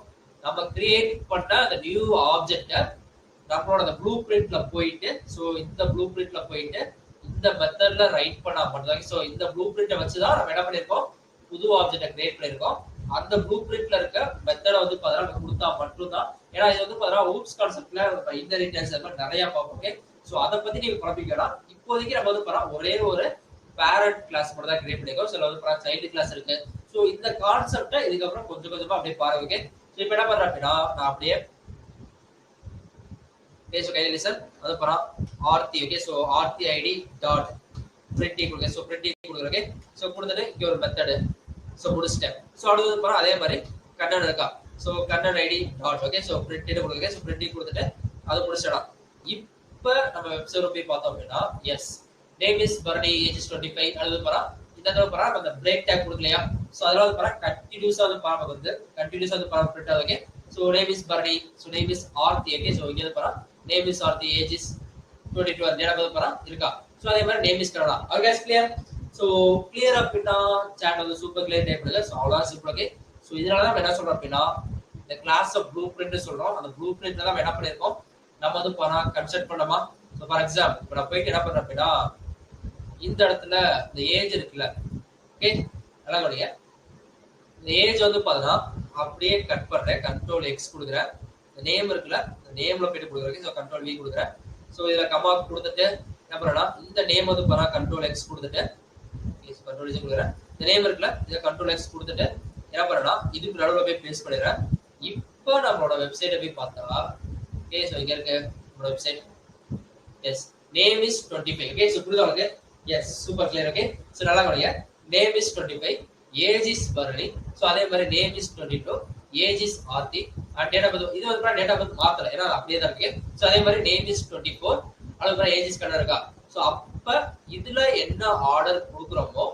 நம்ம கிரியேட் பண்ண அந்த நியூ ஆப்ஜெக்டை நம்மளோட அந்த ப்ளூ பிரிண்ட்ல போயிட்டு ஸோ இந்த ப்ளூ பிரிண்ட்ல போயிட்டு இந்த மெத்தட்ல ரைட் பண்ணா மட்டும். ஸோ இந்த ப்ளூ பிரிண்ட்டை வச்சுதான் நம்ம என்ன பண்ணிருக்கோம் புது ஆப்ஜெக்டை கிரியேட் பண்ணிருக்கோம். அந்த ப்ளூ பிரிண்ட்ல இருக்க மெத்தடை வந்து பாத்தா நம்ம கொடுத்தா மட்டும்தான். ஏன்னா இது வந்து பாத்தா ஊப்ஸ் கான்செப்ட்ல இன்ஹெரிட்டன்ஸ் நிறைய பார்ப்போம். ஓகே, ஸோ அதை பத்தி நீங்க குழப்பிக்கலாம். இப்போதைக்கு நம்ம வந்து பாத்தா ஒரே ஒரு பேரண்ட் கிளாஸ் மட்டும் தான் கிரியேட் பண்ணிருக்கோம். சில வந்து பாத்தா சைல்டு கிளாஸ் இருக்கு. ஸோ இந்த கான்செப்டை இதுக்கப்புறம் கொஞ்சம் கொஞ்சமா அப்படியே பாருங்க. ஓகே, ஸோ இப்போ என்ன பண்றேன் அப்படின்னா நான் அப்படியே okay, so can you listen adu para rt. okay, so rт id dot printing கொடுங்க. so printing கொடுங்க. okay, so கொடுத்துட்டு இங்க ஒரு மெத்தட் so முடிச்சிட்டேன். so அடுத்து para அதே மாதிரி கன்னட இருக்கா. so Kannada id dot okay, so printed கொடுங்க. so printing கொடுத்துட்டு அது முடிச்சிடலாம். இப்போ நம்ம வெப்சைட் போய் பார்த்தோம் அப்படின்னா yes name is Bharani, age is 25 அடுத்து para இந்த தடவை para அந்த பிரேக் டேக் கொடுக்கலையா. so அதனால para கண்டினியூஸா வந்து para வந்து கண்டினியூஸா வந்து para print ஆகுது. okay, so name is Bharani, so name is rt. okay, so இங்க para name is rt, age is 22 and date of birth para இருக்கா. so அதே மாதிரி name is Kannada. okay guys, clear. so clear அப்படினா chat வந்து super clear type பண்ணுங்க. so அவ்வளவுதான் simple. okay, so இதனால தான் என்ன சொல்றோம் அப்படினா இந்த கிளாஸ் ஆஃப் ப்ளூ பிரிண்ட் சொல்றோம். அந்த ப்ளூ பிரிண்ட்ல தான் என்ன பண்ணிருக்கோம் நம்ம வந்து para கன்செப்ட் பண்ணோமா. so for example இப்போ நான் போய் என்ன பண்றேன் அப்படினா இந்த இடத்துல இந்த ஏஜ் இருக்குல. ஓகே, நல்லா கவனிங்க. இந்த ஏஜ் வந்து பாத்தீங்கன்னா அப்படியே கட் பண்றேன். கண்ட்ரோல் எக்ஸ் கொடுக்குறேன். இந்த நேம் இருக்குல்ல இந்த நேம்ல போயிட்டு கொடுக்குறேன். ஸோ கண்ட்ரோல் வி கொடுக்குறேன். ஸோ இதுல கமா கொடுத்துட்டு என்ன பண்ணா இந்த நேம் வந்து பண்ணா கண்ட்ரோல் எக்ஸ் கொடுத்துட்டு கண்ட்ரோல் எக்ஸ் கொடுக்குறேன். இந்த நேம் இருக்குல்ல இதை கண்ட்ரோல் எக்ஸ் கொடுத்துட்டு என்ன பண்ணா இதுக்கு நடுவில் போய் பேஸ்ட் பண்ணிடுறேன். இப்போ நம்மளோட வெப்சைட்டை போய் பார்த்தா ஓகே, ஸோ இங்க இருக்கு நம்மளோட website. Yes name is 25. Okay, so புரியுதா உங்களுக்கு. Yes super clear. Okay, so நல்லா கவனிங்க. Name is 25, age is Bharani. So அதே மாதிரி name is 22, age is Aarthi and date of birth. இது வந்து டேட் ஆஃப் பர்த் மாத்தல ஏன்னா அப்படியே தான் இருக்கு. ஸோ அதே மாதிரி நேம் இஸ் 24 அதுக்கப்புறம் ஏஜ் இஸ் கண்ணா இருக்கா. ஸோ அப்ப இதுல என்ன ஆர்டர் கொடுக்குறோமோ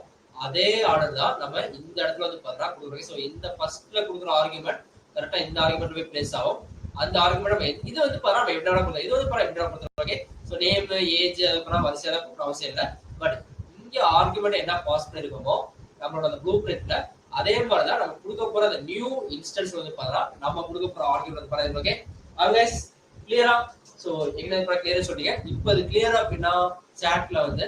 அதே ஆர்டர் தான் நம்ம இந்த இடத்துல வந்து பார்த்தா கொடுக்குறோம். ஸோ இந்த ஃபர்ஸ்ட்ல கொடுக்குற ஆர்குமெண்ட் கரெக்டா இந்த ஆர்குமெண்ட் போய் பிளேஸ் ஆகும். அந்த ஆர்குமெண்ட் இது வந்து பார்த்தா நம்ம எப்படி கொடுத்தோம். இது வந்து எப்படி கொடுத்துருவோம். ஓகே, ஸோ நேம் ஏஜ் அதுக்கப்புறம் வரிசையெல்லாம் கொடுக்குற அவசியம் இல்லை. பட் இங்க ஆர்குமெண்ட் என்ன பாஸ் பண்ணிருக்கோமோ நம்மளோட அந்த ப்ளூ பிரிண்ட்ல அதே மாதிரி தான் நம்ம கொடுக்க போற அந்த நியூ இன்ஸ்டன்ஸ் வந்து பார்த்தா நம்ம கொடுக்க போற ஆர்குமெண்ட் வந்து பாருங்க. ஓகே guys, கிளியரா. சோ எங்க கிளியரா சொல்றீங்க. இப்போ அது கிளியரா அப்படின்னா சாட்ல வந்து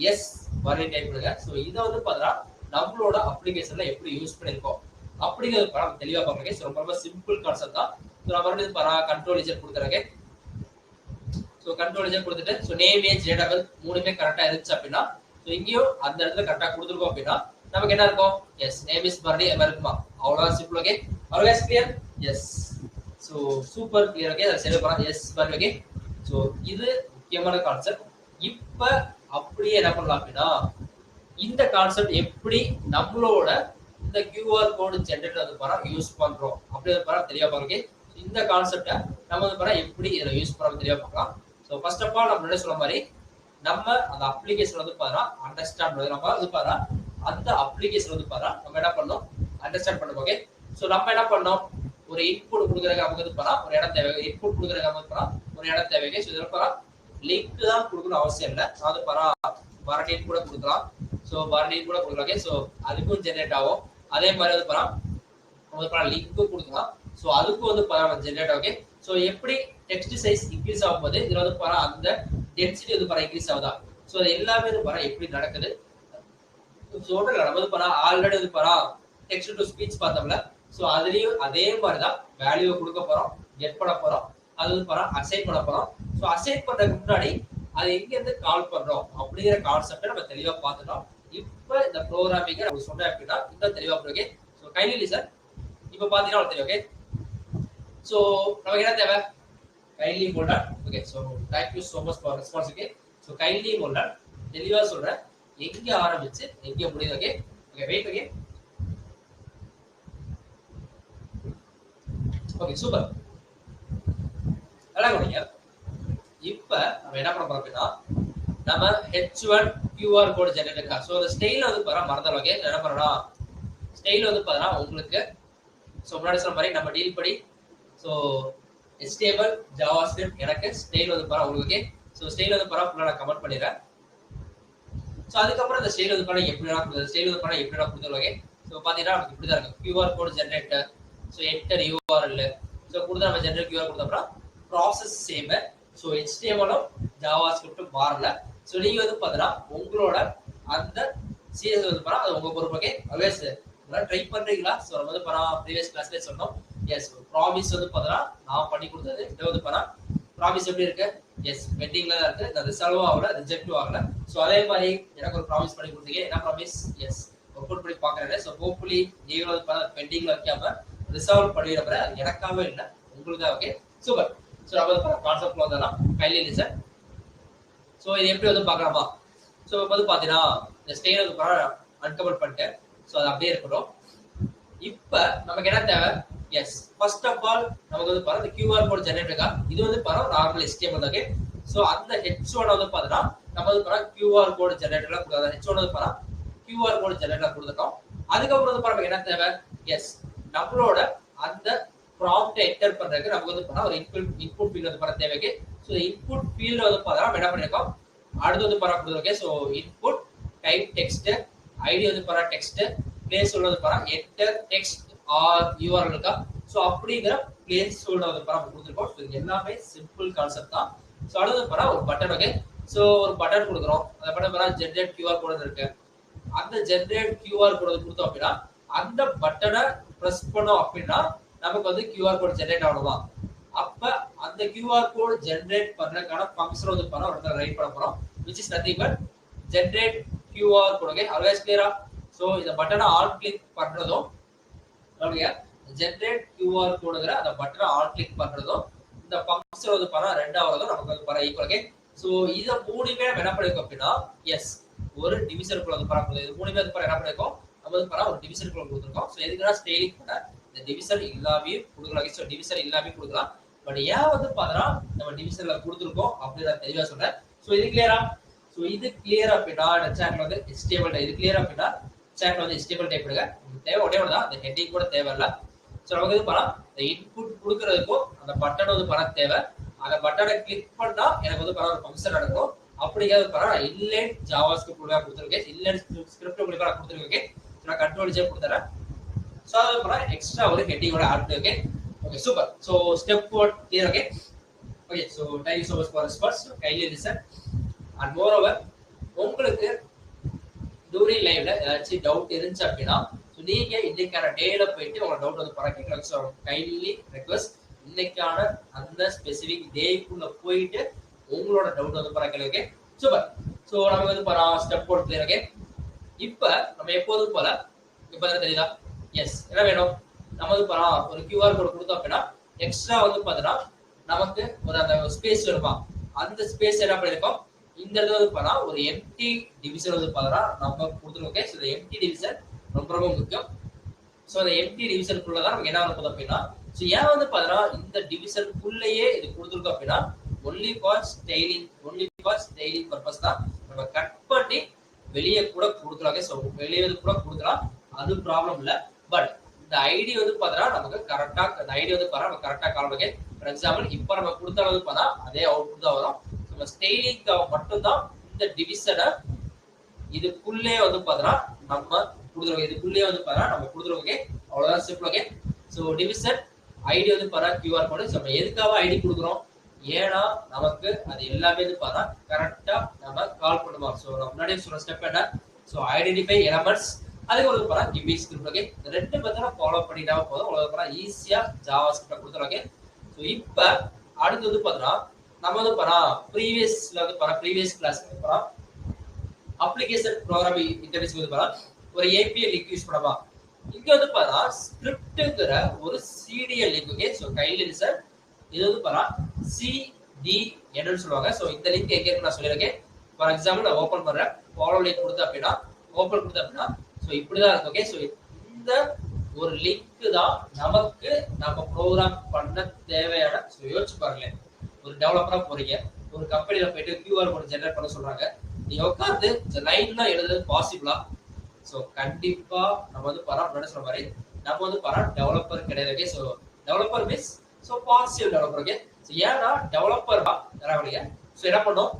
எஸ் வரை டைப் பண்ணுங்க. சோ இத வந்து பார்த்தா நம்மளோட அப்ளிகேஷன்ல எப்படி யூஸ் பண்ணிருக்கோம் அப்படிங்கிறது நம்ம தெளிவா பாருங்க. சோ ரொம்ப சிம்பிள் கான்செப்ட் தான். சோ நான் மறுபடியும் பாரா கண்ட்ரோல் இஜெட் கொடுத்துறேன். ஸோ கண்ட்ரோல் ஜே கொடுத்துட்டு so name age date of birth மூணுமே கரெக்டா இருந்துச்சு அப்படின்னா ஸோ இங்கேயும் அந்த இடத்துல கரெக்டா கொடுத்துருக்கோம் அப்படின்னா நமக்கு என்ன இருக்கும் எஸ் நேம் இஸ் பர்த்டே எல்லாம் இருக்குமா அவ்வளோதான் சிம்பிள் ஓகே அவ்வளோ clear yes so super clear okay அதை சரி பண்ணலாம் எஸ் பர்த்டே ஓகே ஸோ இது முக்கியமான கான்செப்ட் இப்போ அப்படியே என்ன பண்ணலாம் அப்படின்னா இந்த கான்செப்ட் எப்படி நம்மளோட இந்த QR கோடு ஜெனரேட்டர் வந்து பாரா யூஸ் பண்றோம் அப்படி வந்து பாரா தெரிய பாருங்க இந்த கான்செப்டை நம்ம வந்து பாரா எப்படி இதை யூஸ் பண்ண தெரிய பார்க்கலாம் ஸோ ஃபர்ஸ்ட் ஆஃப் ஆல் நம்ம என்ன சொல்ற மாதிரி நம்ம அந்த அப்ளிகேஷன் வந்து பாரா அண்டர்ஸ்டாண்ட் நம்ம வந்து பாரா அந்த அப்ளிகேஷன் வந்து பாரா நம்ம என்ன பண்ணோம் அண்டர்ஸ்டாண்ட் பண்ணுவோம் ஓகே ஸோ நம்ம என்ன பண்ணோம் ஒரு இன்புட் கொடுக்குறதுக்கு நமக்கு வந்து பாரா ஒரு இடம் தேவை இன்புட் கொடுக்குறதுக்கு நமக்கு பாரா ஒரு இடம் தேவை ஸோ இதில் பாரா லிங்க் தான் கொடுக்கணும் அவசியம் இல்லை அது பாரா வரநீட் கூட கொடுக்கலாம் ஸோ வரநீட் கூட கொடுக்கலாம் ஓகே ஸோ அதுக்கும் ஜென்ரேட் ஆகும் அதே மாதிரி வந்து பாரா லிங்க் கொடுக்கலாம் ஸோ அதுக்கும் வந்து பாரா ஜென்ரேட் ஓகே ஸோ எப்படி டெக்ஸ்ட் சைஸ் இன்க்ரீஸ் ஆகும்போது இதுல வந்து பாரா அந்த டென்சிட்டி வந்து பாரா இன்க்ரீஸ் ஆகுதா ஸோ அது எல்லாமே வந்து பாரா எப்படி நடக்குது சொல்றேன் நம்ம வந்து பாரா ஆல்ரெடி வந்து பாரா டெக்ஸ்ட் டு ஸ்பீச் பார்த்தோம்ல ஸோ அதுலயும் அதே மாதிரி தான் வேல்யூவை கொடுக்க போறோம் கெட் பண்ண போறோம் அது வந்து பாரா அசைன் பண்ண போறோம் ஸோ அசைன் பண்றதுக்கு முன்னாடி அது எங்க இருந்து கால் பண்றோம் அப்படிங்கிற கான்செப்டை நம்ம தெளிவா பார்த்துட்டோம் இப்ப இந்த ப்ரோக்ராமிங் நம்ம சொன்னேன் அப்படின்னா இன்னும் தெளிவா ஓகே ஸோ கைண்ட்லி சார் இப்ப பாத்தீங்கன்னா தெரியும் ஓகே ஸோ நமக்கு என்ன தேவை கைண்ட்லி மோல்டர் okay so thank you so much for response okay so kindly மோல்டர் தெளிவா சொல்றேன் எங்க ஆரம்பிச்சு எங்க முடியுது okay okay wait okay okay super நல்லா கொடுங்க இப்ப நம்ம என்ன பண்ண போறோம் அப்படின்னா நம்ம H1 QR code generator so அந்த ஸ்டைல் வந்து பாரா மறந்துடும் ஓகே என்ன பண்ணணும்னா ஸ்டைல் வந்து பாத்தீங்கன்னா உங்களுக்கு ஸோ முன்னாடி சொன்ன மாதிரி நம்ம டீல் படி ஸோ HTML JavaScript எனக்கு ஸ்டைல் வந்து பாரா உங்களுக்கு ஸோ ஸ்டைல் வந்து பாரா ஃபுல்லாக நான் கமெண்ட் பண்ணிடுறேன் ஸோ அதுக்கப்புறம் இந்த ஸ்டைல் வந்து பாரா எப்படி ஸ்டைல் வந்து பாரா எப்படி கொடுத்துருவாங்க ஸோ பார்த்தீங்கன்னா நமக்கு இப்படி தான் இருக்கும் QR code generator so enter URL so கொடுத்தா நம்ம ஜெனரேட் QR கொடுத்தோம்னா ப்ராசஸ் சேம் ஸோ HTML-ம் JavaScript-ம் மாறல ஸோ நீங்க வந்து பார்த்தீங்கன்னா உங்களோட அந்த சிஎஸ் வந்து பாரா அது உங்க பொறுப்பு ஓகே ஆல்வேஸ் ட்ரை பண்றீங்களா ஸோ நம்ம வந்து பாரா ப்ரீவியஸ் கிளாஸ்ல சொன்னோம் எஸ் ப்ராமிஸ் வந்து பார்த்தீங்கன்னா நான் பண்ணி கொடுத்தது இது வந்து பாரா ப்ராமிஸ் எப்படி இருக்கு எஸ் பெண்டிங்ல தான் இருக்கு அது ரிசால்வ் ஆகல ரிஜெக்டும் ஆகல ஸோ அதே மாதிரி எனக்கு ஒரு ப்ராமிஸ் பண்ணி கொடுத்தீங்க என்ன ப்ராமிஸ் எஸ் ஒர்க் அவுட் பண்ணி பார்க்கறேன் ஸோ ஹோப்ஃபுல்லி நீங்களும் வந்து பாரா பெண்டிங்ல வைக்காம ரிசால்வ் பண்ணிடுற அது எனக்காகவே இல்லை உங்களுக்கு ஓகே சூப்பர் ஸோ நம்ம வந்து கான்செப்ட்ல வந்தலாம் கைலி லிசன் ஸோ இது எப்படி வந்து பார்க்கலாமா ஸோ வந்து பார்த்தீங்கன்னா இந்த ஸ்டேட் வந்து பாரா அன்கவர் பண்ணிட்டேன் ஸோ அது அப்படியே இருக்கட்டும் இப்போ நமக்கு என்ன தேவை எஸ் ஃபர்ஸ்ட் ஆஃப் ஆல் நமக்கு வந்து பாருங்க QR கோட் ஜெனரேட்டர் இது வந்து பாருங்க நார்மல் HTML தான் ஸோ அந்த H1 வந்து பார்த்தீங்கன்னா நம்ம வந்து பாருங்க QR கோட் ஜெனரேட்டர்ல கொடுத்தா H1 வந்து பாருங்க QR கோட் ஜெனரேட்டர் கொடுத்துட்டோம் அதுக்கப்புறம் வந்து பாருங்க என்ன தேவை எஸ் நம்மளோட அந்த ப்ராம்ப்ட் என்டர் பண்றதுக்கு நமக்கு வந்து பாருங்க ஒரு இன்புட் ஃபீல்ட் வந்து பாருங்க தேவைக்கு ஸோ இன்புட் ஃபீல்ட் வந்து பாருங்க என்ன பண்ணிருக்கோம் அடுத்து வந்து பாருங்க கொடுத்துருக்கேன் so input type text ID வந்து பாரா டெக்ஸ்ட் பிளேஸ் சொல்றது பாரா என்டர் டெக்ஸ்ட் ஆர் URL இருக்கா ஸோ அப்படிங்கிற பிளேஸ் சொல்றது பாரா கொடுத்துருக்கோம் இது எல்லாமே சிம்பிள் கான்செப்ட் தான் ஸோ அடுத்து பாரா ஒரு பட்டன் ஓகே ஸோ ஒரு பட்டன் கொடுக்குறோம் அந்த பட்டன் பாரா ஜென்ரேட் QR கோடு இருக்கு அந்த ஜென்ரேட் QR கோடு கொடுத்தோம் அப்படின்னா அந்த பட்டனை ப்ரெஸ் பண்ணோம் அப்படின்னா நமக்கு வந்து QR கோடு ஜென்ரேட் ஆகணும் அப்ப அந்த QR கோடு ஜென்ரேட் பண்றதுக்கான ஃபங்க்ஷன் வந்து பாரா ஒரு ரைட் பண்ண போறோம் which is nothing but generate QR code okay always கிளியரா சோ இந்த பட்டனை ஆன் கிளிக் பண்றதும் ஓகே ஜெனரேட் QR கோட்ங்கற அந்த பட்டனை ஆன் கிளிக் பண்றதும் இந்த ஃபங்க்ஷன் வந்து பாரா ரெண்டாவதும் நமக்கு வந்து பாரா ஈக்குவல் ஓகே சோ இத மூணுமே என்ன பண்ணிருக்கோம் அப்படினா எஸ் ஒரு டிவிஷன் குள்ள வந்து பாரா இது மூணுமே வந்து பாரா என்ன பண்ணிருக்கோம் நம்ம வந்து பாரா ஒரு டிவிஷன் குள்ள கொடுத்திருக்கோம் சோ எதுக்குனா ஸ்டைலிங் பண்ண இந்த டிவிஷன் இல்லாமே கொடுக்கலாம் சோ டிவிஷன் இல்லாமே கொடுக்கலாம் பட் ஏன் வந்து பாத்தா நம்ம டிவிஷன்ல கொடுத்திருக்கோம் அப்படி நான் தெளிவா சொல்றேன் சோ இது கிளியரா சோ இது கிளியர் அப்படினா சேனல் வந்து HTML இது கிளியர் அப்படினா சேனல் வந்து HTML டைப் பண்ணுங்க உங்களுக்கு தேவை ஒரே ஒண்ணா அந்த ஹெட்டிங் கூட தேவையில்ல சோ நமக்கு இது பாரா இந்த இன்புட் கொடுக்கிறதுக்கு அந்த பட்டன் வந்து பாரா தேவை அந்த பட்டனை கிளிக் பண்ணா எனக்கு வந்து பாரா ஒரு ஃபங்க்ஷன் நடக்கும் அப்படிங்கிறது பாரா இன்லைன் JavaScript உள்ள கொடுத்திருக்கேன் இன்லைன் ஸ்கிரிப்ட் உள்ள பாரா கொடுத்திருக்கேன் நான் கண்ட்ரோல் ஜே கொடுத்தறேன் சோ அது பாரா எக்ஸ்ட்ரா ஒரு ஹெட்டிங் ஓட ஆட் பண்ணிருக்கேன் okay super so step 4 clear okay okay so thank you so much for response kindly listen and moreover உங்களுக்கு டூரி லைவ்ல ஏதாச்சும் டவுட் இருந்துச்சு அப்படின்னா நீங்க இன்னைக்கான டேல போயிட்டு உங்க டவுட் வந்து பாரா கேட்கலாம் சோ கைண்ட்லி ரெக்வெஸ்ட் இன்னைக்கான அந்த ஸ்பெசிபிக் டேக்குள்ள போயிட்டு உங்களோட டவுட் வந்து பாரா கேளுங்க. சூப்பர். சோ நம்ம வந்து பாரா ஸ்டெப் போட் கிளியர். ஓகே, இப்ப நம்ம எப்போதும் போல இப்ப தெரியுதா? எஸ், என்ன வேணும்? நம்ம வந்து பாரா ஒரு QR கோட் கொடுத்தோம் அப்படின்னா எக்ஸ்ட்ரா வந்து பாத்தீங்கன்னா நமக்கு ஒரு அந்த ஸ்பேஸ் வருமா, அந்த ஸ்பேஸ் என்ன பண்ணிருக்கோம், இந்த இடத்துல வந்து பாத்தீங்கன்னா ஒரு எம்டி டிவிஷன் வந்து பாத்தீங்கன்னா நம்ம கொடுத்துருக்கோம். ஓகே, ஸோ இந்த எம்டி டிவிஷன் ரொம்ப ரொம்ப முக்கியம். ஸோ அந்த எம்டி டிவிஷனுக்குள்ள தான் நமக்கு என்ன இருக்கும் அப்படின்னா, ஸோ ஏன் வந்து பாத்தீங்கன்னா இந்த டிவிஷனுக்குள்ளேயே இது கொடுத்துருக்கோம் அப்படின்னா ஒன்லி ஃபார் ஸ்டைலிங் பர்பஸ் தான். நம்ம கட் பண்ணி வெளியே கூட கொடுக்கலாம். ஸோ வெளியே கூட கொடுக்கலாம், அது ப்ராப்ளம் இல்லை. பட் இந்த ஐடி வந்து பார்த்தா நமக்கு கரெக்டா அந்த ஐடி வந்து பார்த்தா நம்ம கரெக்டா காலமே. ஃபார் எக்ஸாம்பிள் இப்போ நம்ம கொடுத்தா வந்து பார்த்தா அதே அவுட்புட் தான் வரும். நம்ம ஸ்டைலிங்காக மட்டும்தான் இந்த டிவிஷனை இதுக்குள்ளே வந்து பார்த்தா நம்ம கொடுத்துருவோம். இதுக்குள்ளே வந்து பார்த்தா நம்ம கொடுத்துருவோம். ஓகே, அவ்வளோதான் simple. Okay, so division ID வந்து பார்த்தா கியூஆர் கோடு. ஸோ நம்ம எதுக்காக ஐடி கொடுக்குறோம், ஏன்னா நமக்கு அது எல்லாமே வந்து பார்த்தா கரெக்டா நம்ம கால் பண்ணுவோம். ஸோ நம்ம முன்னாடியே சொன்ன ஸ்டெப் என்ன, ஸோ ஐடென்டிஃபை எலமெண்ட்ஸ், அதுக்கு ஒரு பரா கிவி ஸ்கிரிப்ட். ஓகே, ரெண்டு மெத்தட ஃபாலோ பண்ணிட்டா போதும், உங்களுக்கு பரா ஈஸியா ஜாவா ஸ்கிரிப்ட் கொடுத்துறோம். ஓகே, ஸோ இப்போ அடுத்து வந்து பார்த்தா நம்ம வந்து பரா ப்ரீவியஸ்ல வந்து பரா ப்ரீவியஸ் கிளாஸ் பரா அப்ளிகேஷன் ப்ரோக்ராமிங் இன்டர்ஃபேஸ் வந்து பரா ஒரு ஏபிஐ லிங்க் யூஸ் பண்ணவா. இங்க வந்து பரா ஸ்கிரிப்ட்ங்கற ஒரு CTL link. Okay, so kindly listen. இது வந்து பரா சிடி என்னன்னு சொல்லுவாங்க. ஸோ இந்த லிங்க் எங்க இருக்கு நான் சொல்லியிருக்கேன். ஃபார் எக்ஸாம்பிள் நான் ஓபன் பண்றேன், ஃபாலோ லிங்க் கொடுத்தேன் அப்படின்னா ஓபன் கொடுத்தேன் அப்படின்னா ஸோ இப்படிதான் இருக்கும். ஓகே, ஸோ இந்த ஒரு லிங்க் தான் நமக்கு நம்ம ப்ரோக்ராம் பண்ண தேவையான. ஸோ யோசிச்சு பாருங்களேன், ஒரு டெவலப்பரா போறீங்க, ஒரு கம்பெனில போயிட்டு கியூஆர் கோட் ஜெனரேட் பண்ண சொல்றாங்க, நீங்க உட்காந்து இந்த லைன்லாம் எழுதுறது பாசிபிளா? ஸோ கண்டிப்பா நம்ம வந்து முன்னாடி சொல்ற மாதிரி நம்ம வந்து டெவலப்பர் கிடையாது. Okay, so developer means so positive developer. Okay, so ஏன்னா டெவலப்பர் யாராவது ஸோ என்ன பண்ணோம்,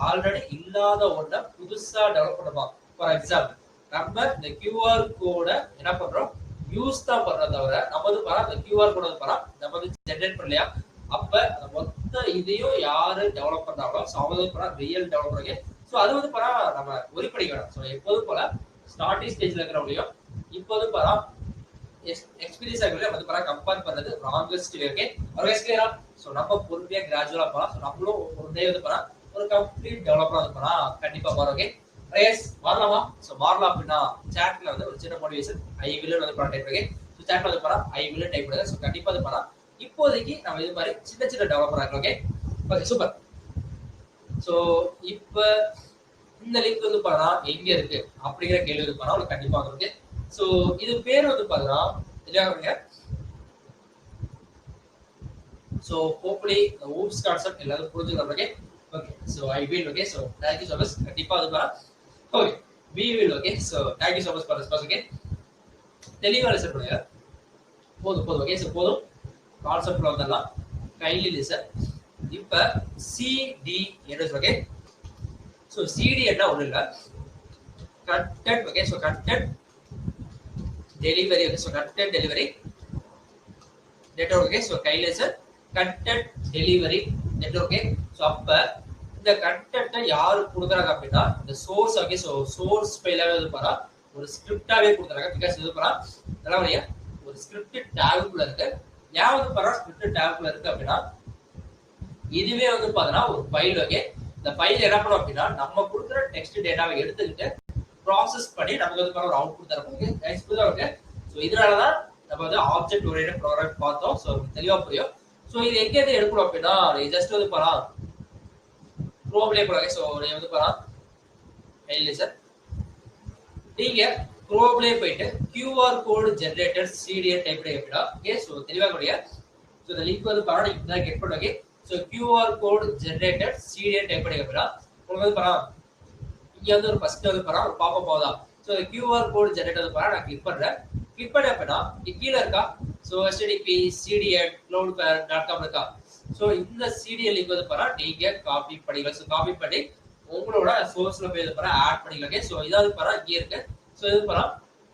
ஆல்ரெடி இல்லாத ஒன்றை புதுசா டெவலப் பண்ணுமா. ஃபார் எக்ஸாம்பிள் நம்ம இந்த கியூஆர் கோட என்ன பண்றோம், யூஸ் தான் பண்றோம் தவிர நம்ம வந்து அந்த கியூஆர் கோட நம்ம வந்து ஜெனரேட் பண்ணலையா. அப்ப அந்த மொத்த இதையும் யாரு டெவலப் பண்றாங்களோ ஸோ அவங்க வந்து ரியல் டெவலப்பர். ஸோ அது வந்து நம்ம ஒரி படிக்க வேணாம். ஸோ எப்போதும் போல ஸ்டார்டிங் ஸ்டேஜ்ல இருக்கிறவங்களையும் இப்போ வந்து எக்ஸ்பீரியன்ஸ் ஆகிறவங்க வந்து கம்பேர் பண்றது ராங்கஸ்ட் வே. ஓகே, ஆல்வேஸ் கிளியரா. ஸோ நம்ம பொறுமையா கிராஜுவலா போகலாம். ஸோ நம்மளும் ஒரு டே வந்து ஒரு கம்ப்ளீட் டெவலப்பரா வந்து கண்டிப்பா மாறும். Okay, race மாறலாமா? ஸோ மாறலாம் அப்படின்னா சாட்ல வந்து ஒரு சின்ன மோட்டிவேஷன் ஐ வில் வந்து டைப் பண்ணுங்க. ஸோ சாட்ல வந்து ஐ வில் டைப் பண்ணுங்க. ஸோ கண்டிப்பா வந்து இப்போதைக்கு நம்ம இது மாதிரி சின்ன சின்ன டெவலப்பர் ஆகலாம். Okay, okay, super. ஸோ இப்போ இந்த லிங்க் வந்து எங்க இருக்கு அப்படிங்கிற கேள்வி வந்து உங்களுக்கு கண்டிப்பா இருக்கு. ஸோ இது பேர் வந்து பாத்தீங்கன்னா ஸோ ஹோப்ஃபுல்லி இந்த ஊப்ஸ் கான்செப்ட் எல்லாரும் புரிஞ்சுக்கலாம். Okay, okay, so I will. Okay, so thank you so much. கண்டிப்பா அது okay we will. Okay, so thank you so much for this class. Okay, தெளிவா லிசன் பண்ணுங்க. போதும். ஓகே, ஸோ போதும், கான்செப்ட்ல வந்தெல்லாம் கைண்ட்லி லிசன். இப்ப சிடி என்ன. ஓகே, ஸோ சிடி என்ன ஒண்ணு இல்லை, content. Okay, so content delivery. Okay, so content delivery network. Okay, so kindly listen, content delivery network. Okay, so அப்ப இந்த கண்டென்ட்டை யாரு கொடுக்குறாங்க அப்படின்னா இந்த சோர்ஸ். ஓகே, ஸோ சோர்ஸ் ஃபைலாவே வந்து ஒரு ஸ்கிரிப்டாவே கொடுக்குறாங்க. பிகாஸ் இது நல்லா ஒரு ஸ்கிரிப்ட் டேகுக்குள்ள இருக்கு. ஏன் வந்து ஸ்கிரிப்ட் டேகுக்குள்ள இருக்கு அப்படின்னா இதுவே வந்து ஒரு ஃபைல். ஓகே, இந்த ஃபைல் என்ன பண்ணும் அப்படின்னா நம்ம கொடுக்குற டெக்ஸ்ட் டேட்டாவை எடுத்துக்கிட்டு ப்ராசஸ் பண்ணி நமக்கு வந்து ஒரு அவுட்புட் தரப்போம். ஓகே, ஸோ இதனாலதான் நம்ம வந்து ஆப்ஜெக்ட் ஓரியன்டட் ப்ரோக்ராம் பார்த்தோம். ஸோ தெளிவா புரியும். ஸோ இது எங்க இருந்து எடுக்கணும் அப்படின்னா ஜஸ்ட் வந்து குரோம்லயே போறாங்க. ஸோ நீங்க வந்து சார் நீங்க குரோம்லயே போயிட்டு QR code generator CDN type பண்ணி அப்படின்னா ஓகே, ஸோ தெளிவா கூடிய. ஸோ இந்த லிங்க் வந்து இப்பதான் கெட் பண்ணுங்க. So QR code generator CDN type பண்ணி அப்படின்னா உங்களுக்கு வந்து இங்க வந்து ஒரு ஃபர்ஸ்ட் வந்து ஒரு பாப்பப் ஆகுதா. ஸோ கியூஆர் கோடு ஜெனரேட்டர் வந்து நான் கிளிக் பண்றேன். கிளிக் பண்ண அப்படின்னா கீழே இருக்கா. ஸோ HTTP CDN cloudflare.com இருக்கா. ஸோ இந்த சிடிஎல் லிங்க் வந்து நீங்க காப்பி பண்ணிக்கலாம். ஸோ காப்பி பண்ணி உங்களோட சோர்ஸ்ல போய் ஆட் பண்ணிக்கலாம். ஸோ இதாவது இங்க இருக்கு. ஸோ இது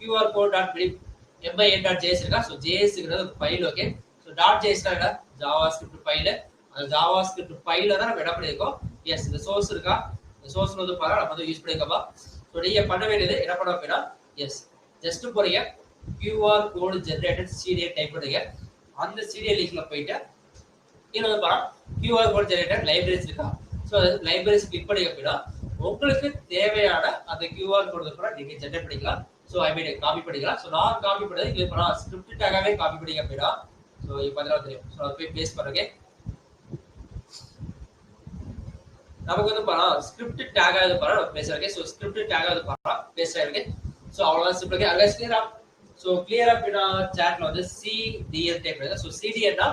QR code.min.js இருக்கா. ஸோ ஜேஎஸ்ங்கிறது ஒரு ஃபைல். ஓகே, ஸோ .js என்ன, ஜாவா ஸ்கிரிப்ட் ஃபைல். அந்த ஜாவா ஸ்கிரிப்ட் ஃபைல தான் நம்ம என்ன பண்ணிருக்கோம். எஸ், இந்த சோர்ஸ் இருக்கா. இந்த சோர்ஸ்ல வந்து நம்ம வந்து யூஸ் பண்ணிக்கோமா. ஸோ நீங்க பண்ண வேண்டியது என்ன பண்ண அப்படின்னா எஸ் ஜஸ்ட் போறீங்க, QR கோடு ஜெனரேட்டட் சிடிஎல் டைப் பண்ணுங்க. அந்த சிடிஎல் லிங்க்ல போயிட்டு QR கோட் ஜெனரேட்டர் லைப்ரரிஸ் இருக்கா. ஸோ லைப்ரரிஸ் கிளிக் பண்ணி அப்படின்னா உங்களுக்கு தேவையான அந்த கியூஆர் கோடு கூட நீங்க ஜெனரேட் பண்ணிக்கலாம். ஸோ ஐ மீன் காப்பி பண்ணிக்கலாம். ஸோ நான் காப்பி பண்ணது இது பண்ணா ஸ்கிரிப்ட் டேகாவே காப்பி பண்ணிக்க அப்படின்னா ஸோ இப்போ அதெல்லாம் தெரியும். ஸோ அதை போய் பேஸ்ட் பண்ணுங்க. நமக்கு வந்து பாரா ஸ்கிரிப்ட் டேக் ஆகுது பாரா நம்ம பேசுறதுக்கு. ஸோ ஸ்கிரிப்ட் டேக் ஆகுது பாரா பேசுறதுக்கு. ஸோ அவ்வளோதான் சிம்பிள். அட்வைஸ் கிளியரா? ஸோ கிளியரா அப்படின்னா சாட்ல வந்து சிடிஎல் டைப் பண்ணுங்க. ஸோ சிடிஎல்னா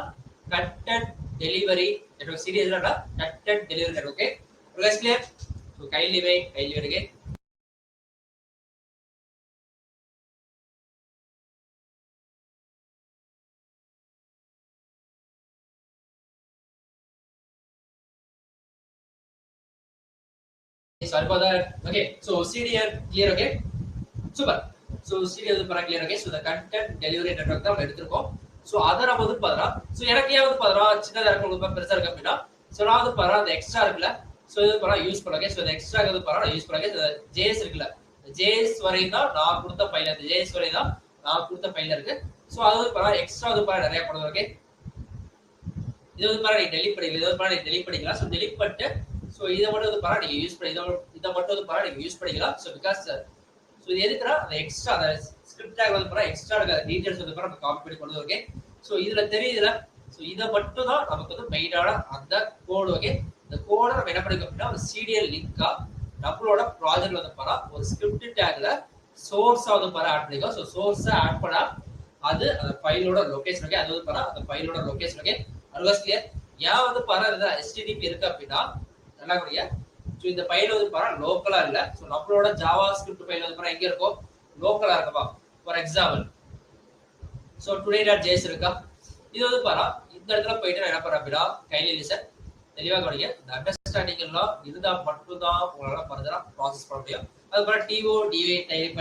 கண்டென்ட் டெலிவரி நெட்வொர்க். சிடிஎல்னா content delivery network. Okay advice clear? So kindly wait. Sorry for that. Okay, so CDN clear. Okay, super. So CDN வந்து para clear. Okay, so the content delivery network தான் எடுத்துறோம். So அத நம்ம வந்து பாத்தா so எனக்கு ஏன் வந்து பாத்தா சின்னதா இருக்கு உங்களுக்கு பெருசா இருக்கு அப்படினா so நான் வந்து பாத்தா அந்த எக்ஸ்ட்ரா இருக்குல so இது பாத்தா யூஸ் பண்ணுங்க. so the extra வந்து பாத்தா நான் யூஸ் பண்ணுங்க. JS இருக்குல JS வரை தான் நான் கொடுத்த ஃபைல். அந்த JS வரை தான் நான் கொடுத்த ஃபைல் இருக்கு. so அது வந்து பாத்தா எக்ஸ்ட்ரா வந்து பாத்தா நிறைய பண்ணுங்க. ஓகே, இது வந்து பாத்தா நீ டெலீட் பண்ணிக்கலாம். இது வந்து பாத்தா நீ டெலீட் பண்ணிக்கலாம். so டெலீட் பண்ணிட்டு சோ இத மட்டும் வந்து பாரா நீங்க யூஸ் பண்ணி இத மட்டும் வந்து பாரா நீங்க யூஸ் பண்ணிக்கலாம். சோ பிகாஸ் சோ இது எதுக்குனா அந்த எக்ஸ்ட்ரா அந்த ஸ்கிரிப்ட் டேக் வந்து பாரா எக்ஸ்ட்ரா இருக்க டீடைல்ஸ் வந்து பாரா நம்ம காப்பி பண்ணி கொண்டு ஓகே. சோ இதுல தெரியுதுல சோ இத மட்டும் தான் நமக்கு வந்து மெயினான அந்த கோட். ஓகே, இந்த கோட நம்ம என்ன பண்ணிக்கலாம் அப்படினா ஒரு சிடிஎல் லிங்கா நம்மளோட ப்ராஜெக்ட்ல வந்து பாரா ஒரு ஸ்கிரிப்ட் டேக்ல சோர்ஸ் வந்து பாரா ஆட் பண்ணிக்கலாம். சோ சோர்ஸ் ஆட் பண்ணா அது அந்த ஃபைலோட லொகேஷன். ஓகே, அது வந்து பாரா அந்த ஃபைலோட லொகேஷன். Okay advice clear? ஏன் வந்து பாரா இந்த HTTP இருக்கு அப்படினா நல்லா புரியா? சோ இந்த ஃபைல் வந்து பாரா லோக்கலா இல்ல. சோ நம்மளோட ஜாவா ஸ்கிரிப்ட் ஃபைல் வந்து பாரா எங்க இருக்கும்? லோக்கலா இருக்குப்பா. ஃபார் எக்ஸாம்பிள் சோ today.js இருக்கா? இது வந்து பாரா இந்த இடத்துல போயிட்டு நான் என்ன பண்றேன் அப்படினா கையில லிசன் தெளிவா கவனிங்க. இந்த அண்டர்ஸ்டாண்டிங் எல்லாம் இருந்தா மட்டும் தான் உங்களால ஃபர்தரா ப்ராசஸ் பண்ண முடியும். அது பாரா TODY டைப்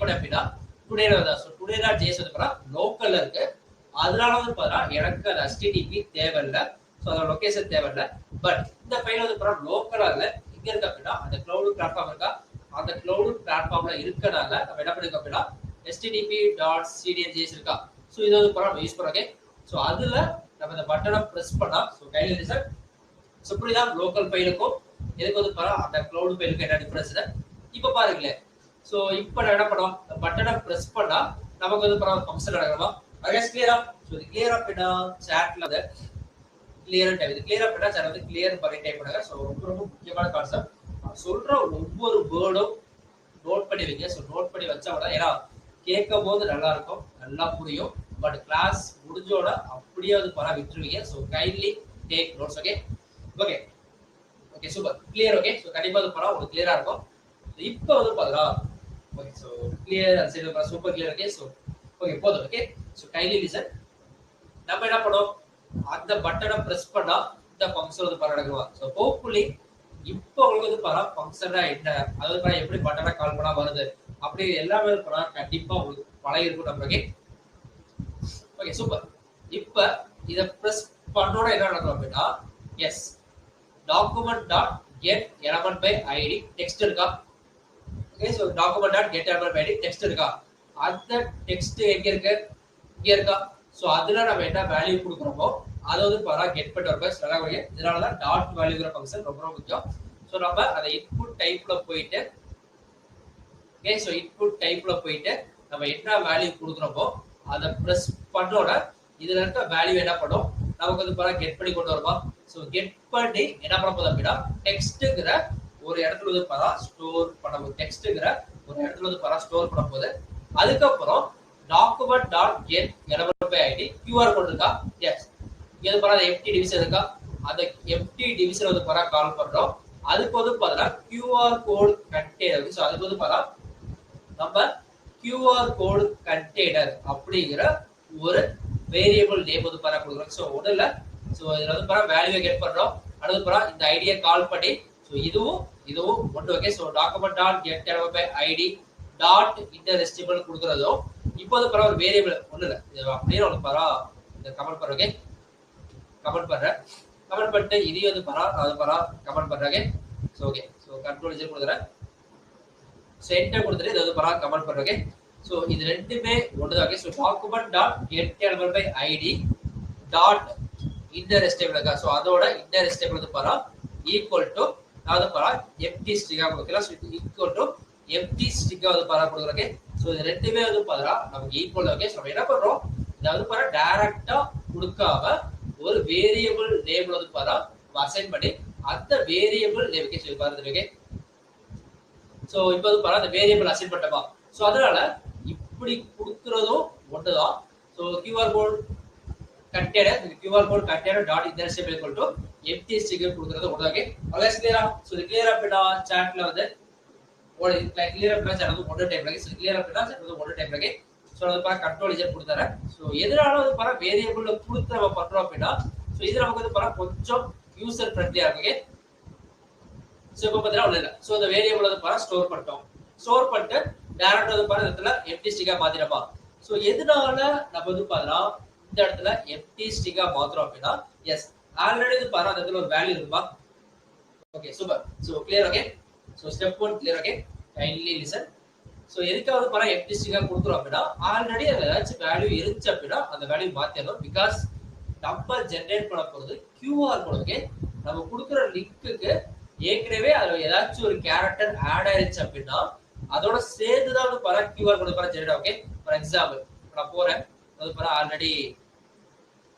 பண்ண அப்படினா today வந்து சோ today.js வந்து பாரா லோக்கல்ல இருக்கு. அதனால வந்து பாரா எனக்கு அந்த HTTP தேவையில்லை. சோ அதோட லொகேஷன் தேவையில்லை. பட் இந்த ஃபைல் வந்து பாரா லோக்கலா இல்ல எங்க இருக்கு அப்படினா அந்த கிளவுட் பிளாட்ஃபார்ம் இருக்கா? அந்த கிளவுட் பிளாட்ஃபார்ம்ல இருக்கனால நம்ம என்ன பண்ணிருக்கோம் அப்படினா http.cdnjs இருக்கா? சோ இது வந்து பாரா யூஸ் பண்றோம். ஓகே, சோ அதுல நம்ம இந்த பட்டனை பிரஸ் பண்ணா சோ கையில லிசன் சோ இப்படிதான் லோக்கல் ஃபைலுக்கும் இதுக்கு வந்து பாரா அந்த கிளவுட் ஃபைலுக்கு என்ன டிஃபரன்ஸ் இப்ப பாருங்களே. சோ இப்போ நான் என்ன பண்ணுவோம் பட்டனை பிரஸ் பண்ணா நமக்கு வந்து பாரா ஃபங்க்ஷன் நடக்குமா? அகைன் கிளியரா? சோ இது கிளியரா அப்படினா சாட்ல வந்து கிளியர் டைப். இது கிளியர் அப்படினா சார் வந்து கிளியர் பண்ணி டைப் பண்ணுங்க. சோ ரொம்ப ரொம்ப முக்கியமான கான்செப்ட். சொல்ற ஒவ்வொரு வேர்டும் நோட் பண்ணி வைங்க. சோ நோட் பண்ணி வச்சா கூட ஏன்னா கேட்கும்போது நல்லா இருக்கும், நல்லா புரியும். பட் கிளாஸ் முடிஞ்சோட அப்படியே வந்து பாரா விட்டுருவீங்க. So kindly take notes. Okay okay okay super clear. Okay, so கண்டிப்பா வந்து பாரா உங்களுக்கு கிளியரா இருக்கும். இப்போ வந்து பாருங்க. ஓகே, சோ கிளியர் சரி super clear. Okay, so okay போதும். Okay, so kindly listen. நம்ம என்ன பண்ணோம் அந்த பட்டனை பிரஸ் பண்ணா இந்த ஃபங்க்ஷன் வந்து பாரா நடக்குமா? சோ ஹோப்ஃபுல்லி இப்போ உங்களுக்கு வந்து பாரா ஃபங்க்ஷனா என்ன அதாவது பாரா எப்படி பட்டனை கால் பண்ணா வருது அப்படி எல்லாமே பாரா கண்டிப்பா உங்களுக்கு பழகி இருக்கும் நமக்கு. Okay super. இப்போ இத பிரஸ் பண்ணோட என்ன நடக்கும் அப்படினா எஸ் document.getElementById டெக்ஸ்ட் இருக்கா? ஓகே, சோ document.getElementById டெக்ஸ்ட் இருக்கா? அந்த டெக்ஸ்ட் எங்க இருக்கு? இங்க இருக்கா? சோ அதுல நம்ம என்ன வேல்யூ கொடுக்கறோமோ அத வந்து பாரா கெட் பண்ணி வரப்ப சொல்லக்கூடிய இதனால தான் டாட் வேல்யூங்கிற ஃபங்க்ஷன் ரொம்ப ரொம்ப முக்கியம். சோ நம்ம அந்த இன்புட் டைப்ல போயிட்டு ஓகே, சோ இன்புட் டைப்ல போயிட்டு நம்ம என்ன வேல்யூ கொடுக்கறோமோ அத பிரஸ் பண்ணோட இதுல இருக்க வேல்யூ என்ன பண்ணும் நமக்கு வந்து பாரா கெட் பண்ணி கொண்டு வருமா? சோ கெட் பண்ணி என்ன பண்ண போகுது அப்படினா டெக்ஸ்ட்ங்கற ஒரு இடத்துல வந்து பாரா ஸ்டோர் பண்ண போகுது. டெக்ஸ்ட்ங்கற ஒரு இடத்துல வந்து பாரா ஸ்டோர் பண்ண போகுது. அதுக்கு அப்புறம் document.getElementById QR கோட் இருக்கா? எஸ். இது பாரா எம்ப்டி டிவிஷன் இருக்கா? அந்த எம்ப்டி டிவிஷன் வந்து பாரா கால் பண்றோம். அதுக்கு வந்து பாத்தா QR கோட் கண்டெய்னர். சோ அதுக்கு வந்து பாரா நம்ம QR கோட் கண்டெய்னர் அப்படிங்கற ஒரு வேரியபிள் நேம் வந்து பாரா கொடுக்கிறோம். சோ ஒண்ணுல சோ இதுல வந்து பாரா வேல்யூ கெட் பண்றோம். அடுத்து பாரா இந்த ஐடியை கால் பண்ணி சோ இதுவும் ஒண்ணு. ஓகே, சோ document.getElementById டாட் இன்டர்எஸ்டிபிள் கொடுக்கறதோ இப்போ வந்து பாரா ஒரு வேரியபிள் ஒண்ணு இல்ல இது அப்படியே வந்து பாரா இந்த கமெண்ட் பண்றோம். ஓகே, கமெண்ட் பண்றேன். கமெண்ட் பண்ணிட்டு இது வந்து பாரா அது பாரா கமெண்ட் பண்றாங்க. So okay, so control Z கொடுக்குறேன். சோ என்டர் கொடுத்துட்டு இது வந்து பாரா கமெண்ட் பண்றாங்க. சோ இது ரெண்டுமே ஒண்ணுதான். Okay, so document.getElementById dot inner stable இருக்கா? சோ அதோட இன்னர் ஸ்டேபிள் வந்து பாரா ஈக்குவல் டு அதாவது பாரா எம்டி ஸ்ட்ரிங்கா கொடுக்கலாம். ஸோ ஈக்குவல் டு எம்டி ஸ்ட்ரிங்கா வந்து பாரா கொடுக்குறோம். ஓகே ஸோ இது ரெண்டுமே வந்து பாரா நமக்கு ஈக்குவல். ஓகே ஸோ நம்ம என்ன பண்றோம், இதாவது பாரா டைரக்டா கொடுக்காம ஒரு வேரியபிள் நேம் வந்து பாரா அசைன் பண்ணி அந்த வேரியபிள் நேமுக்கு சொல்லி பாருங்க. ஓகே ஸோ இப்போ வந்து பாரா அந்த வேரியபிள் அசைன் பண்ணப்பா. ஸோ அதனால இப்படி கொடுக்கறதும் ஒண்ணுதான். So QR code container QR code container dot inner step equal to empty string கொடுக்கிறது ஒண்ணு. ஓகே அலைஸ் கிளியரா? சோ இது கிளியரா அப்படினா சாட்ல வந்து ஒரு கிளியரா அப்படினா சாட் வந்து ஒண்ணு டைப் இருக்கு. சோ கிளியரா அப்படினா சாட் வந்து ஒண்ணு டைப் இருக்கு. சோ அது பார கண்ட்ரோல் இஜெட் கொடுத்தாரேன். சோ எதனால அது பார வேரியபிள்ல கொடுத்து நம்ம பண்றோம் அப்படினா சோ இது நமக்கு வந்து பார கொஞ்சம் யூசர் ஃப்ரெண்ட்லியா இருக்கு. சோ இப்போ பார்த்தா ஒண்ணு இல்ல. சோ அந்த வேரியபிள் வந்து பார ஸ்டோர் பண்ணிட்டோம். ஸ்டோர் பண்ணிட்டு டைரக்டா வந்து பார இடத்துல empty string மாத்திரப்பா. சோ எதனால நம்ம வந்து பாத்தா இந்த இடத்துல empty string மாத்துறோம் அப்படினா எஸ் ஆல்ரெடி இது பாரு அந்த இடத்துல ஒரு வேல்யூ இருக்குப்பா. Okay super. So clear. Okay so step 1 clear. Okay kindly listen. So எதுக்காவது பாரு empty string கொடுக்குறோம் அப்படினா ஆல்ரெடி அதுல ஏதாச்சும் வேல்யூ இருந்துச்சு அப்படினா அந்த வேல்யூ மாத்திரணும். பிகாஸ் நம்ம ஜெனரேட் பண்ண போறது QR கோட். ஓகே நம்ம கொடுக்குற லிங்க்குக்கு ஏற்கனவே அதுல ஏதாச்சும் ஒரு கேரக்டர் ஆட் ஆயிருச்சு அப்படினா அதோட சேர்த்து தான் வந்து பாரு QR கோட் பாரு ஜெனரேட். ஓகே ஃபார் எக்ஸாம்பிள் நான் போறேன் அது பாரு ஆல்ரெடி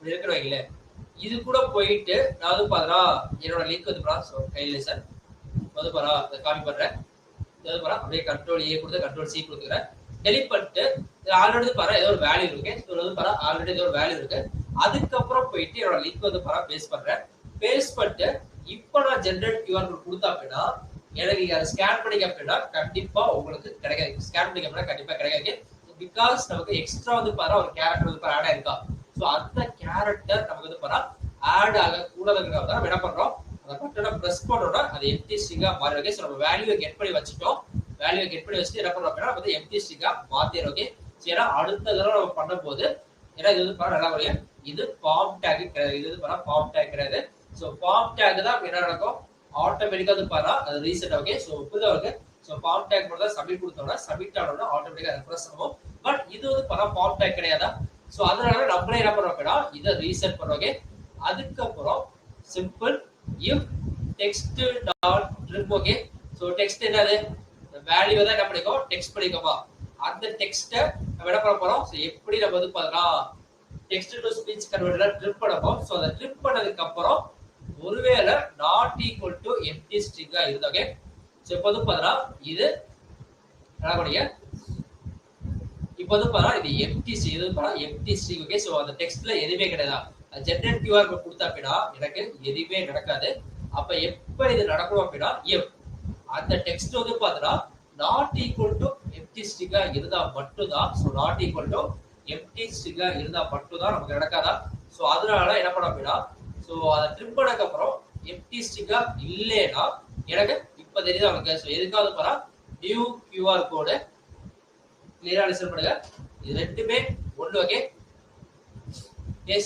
இருக்கிற வைக்கல இது கூட போயிட்டு நான் வந்து பாத்தா என்னோட லிங்க் வந்து பாரா. சோ கையில சார் வந்து பாரா அதை காப்பி பண்றேன். இது பாரா அப்படியே கண்ட்ரோல் ஏ கொடுத்து கண்ட்ரோல் சி கொடுத்துக்கிறேன். டெலிட் பண்ணிட்டு ஆல்ரெடி பாரா ஏதோ ஒரு வேல்யூ இருக்கு. ஸோ வந்து பாரா ஆல்ரெடி ஏதோ ஒரு வேல்யூ இருக்கு. அதுக்கப்புறம் போயிட்டு என்னோட லிங்க் வந்து பாரா பேஸ்ட் பண்றேன். பேஸ்ட் பண்ணிட்டு இப்போ நான் ஜெனரேட் QR கோட் கொடுத்தா அப்படின்னா எனக்கு அதை ஸ்கேன் பண்ணிக்க அப்படின்னா கண்டிப்பா உங்களுக்கு கிடைக்காது. ஸ்கேன் பண்ணிக்க அப்படின்னா கண்டிப்பா கிடைக்காது. பிகாஸ் நமக்கு எக்ஸ்ட்ரா வந்து பாரா ஒரு கேரக்டர் வந்து பாரா ஆட் ஆயிருக்கா. சோ அந்த கேரக்டர் நமக்கு வந்து பாரா ஆட் ஆக கூடாதுங்கிறத நம்ம என்ன பண்றோம், அந்த பட்டனை பிரஸ் பண்ணோம்னா அது empty string மாறிடும். ஓகே சோ நம்ம வேல்யூவை கெட் பண்ணி வச்சிட்டோம். வேல்யூவை கெட் பண்ணி வச்சிட்டு என்ன பண்றோம் அப்படினா வந்து empty string மாத்திரோம். ஓகே சோ அடுத்த தடவை நம்ம பண்ணும்போது ஏன்னா இது வந்து பாரா நல்லா வரையும் இது ஃபார்ம் டேக் இது வந்து பாரா ஃபார்ம் டேக் கிடையாது. சோ ஃபார்ம் டேக் தான் என்ன நடக்கும் ஆட்டோமேட்டிக்கா வந்து பாரா அது ரீசெட். ஓகே சோ புரியுதா உங்களுக்கு? சோ ஃபார்ம் டேக் மட்டும் தான் சப்மிட் கொடுத்தோம்னா சப்மிட் ஆனோம்னா ஆட்டோமேட்டிக்கா ரெஃப்ரெஷ் ஆகும். பட் இது வந்து பாரா ஃபார்ம் டேக் கிடையாதா. சோ அதனால நம்மளே என்ன பண்றோம் அப்படினா இத ரீசெட் பண்றோம். ஓகே அதுக்கு அப்புறம் simple if text dot trim. Okay so text என்னது வேல்யூ தான் என்ன பண்ணிக்கோ டெக்ஸ்ட் பண்ணிக்கோமா. அந்த டெக்ஸ்ட நம்ம என்ன பண்ண போறோம், சோ எப்படி நம்ம வந்து பாத்தா டெக்ஸ்ட் டு ஸ்பீச் கன்வெர்ட்டர்ல ட்ரிப் பண்ணப்போம். சோ அத ட்ரிப் பண்ணதுக்கு அப்புறம் ஒருவேளை not equal to empty string இருந்தா ஓகே சோ இப்போ வந்து பாத்தா இது என்னக்கூடிய இப்போ வந்து பாரா இது empty string இது பாரா empty string. ஓகே சோ அந்த டெக்ஸ்ட்ல எதுவுமே கிடையாது. ஜெனரேட் QR கோட் கொடுத்தா அப்படினா எனக்கு எதுவுமே நடக்காது. அப்ப எப்ப இது நடக்கும் அப்படினா if அந்த டெக்ஸ்ட் வந்து பாத்தா not equal to empty string இருந்தா மட்டும் தான். So not equal to empty string இருந்தா மட்டும் தான் நமக்கு நடக்காதா. சோ அதனால என்ன பண்ண அப்படினா சோ அத ட்ரிம் பண்ணதுக்கு அப்புறம் empty string இல்லனா எனக்கு இப்ப தெரியுதா உங்களுக்கு. சோ எதுக்காவது பாரா நியூ QR கோட் கிளியரா லிசன் பண்ணுங்க. இது ரெண்டுமே ஒண்ணு. Okay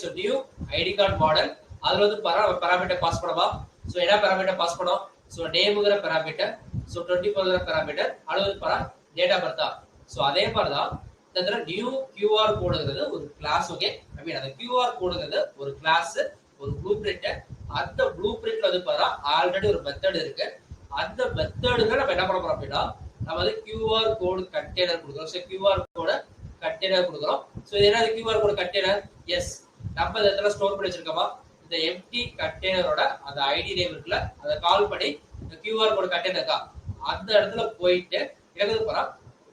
so new ID card model அதுல வந்து பாராமீட்டர் பாஸ் பண்ணவா. சோ என்ன பாராமீட்டர் பாஸ் பண்ணோம், சோ நேம்ங்கற பாராமீட்டர், சோ 24ங்கற பாராமீட்டர், அளவு பாரா டேட்டா பர்த்தா. சோ அதே மாதிரி தான் இந்த இடத்துல நியூ QR கோடுங்கிறது ஒரு கிளாஸ். ஓகே ஐ மீன் அந்த QR கோடுங்கிறது ஒரு கிளாஸ் ஒரு ப்ளூ பிரிண்ட். அந்த ப்ளூ பிரிண்ட்ல வந்து பாரா ஆல்ரெடி ஒரு மெத்தட் இருக்கு. அந்த மெத்தடுக்கு நம்ம என்ன பண்ண போறோம் அப்படின்னா நம்ம வந்து QR கோட் கண்டெய்னர் கொடுக்கிறோம். சோ QR கோட கண்டெய்னர் கொடுக்கிறோம். சோ இது என்னது QR கோட் கண்டெய்னர்? எஸ் நம்ம இந்த இடத்துல ஸ்டோர் பண்ணி வச்சிருக்கோமா. இந்த எம்டி கண்டெய்னரோட அந்த ஐடி நேம் இருக்குல அத கால் பண்ணி இந்த QR கோட் கண்டெய்னர் இருக்கா அந்த இடத்துல போயிட்டு எனக்கு பாரா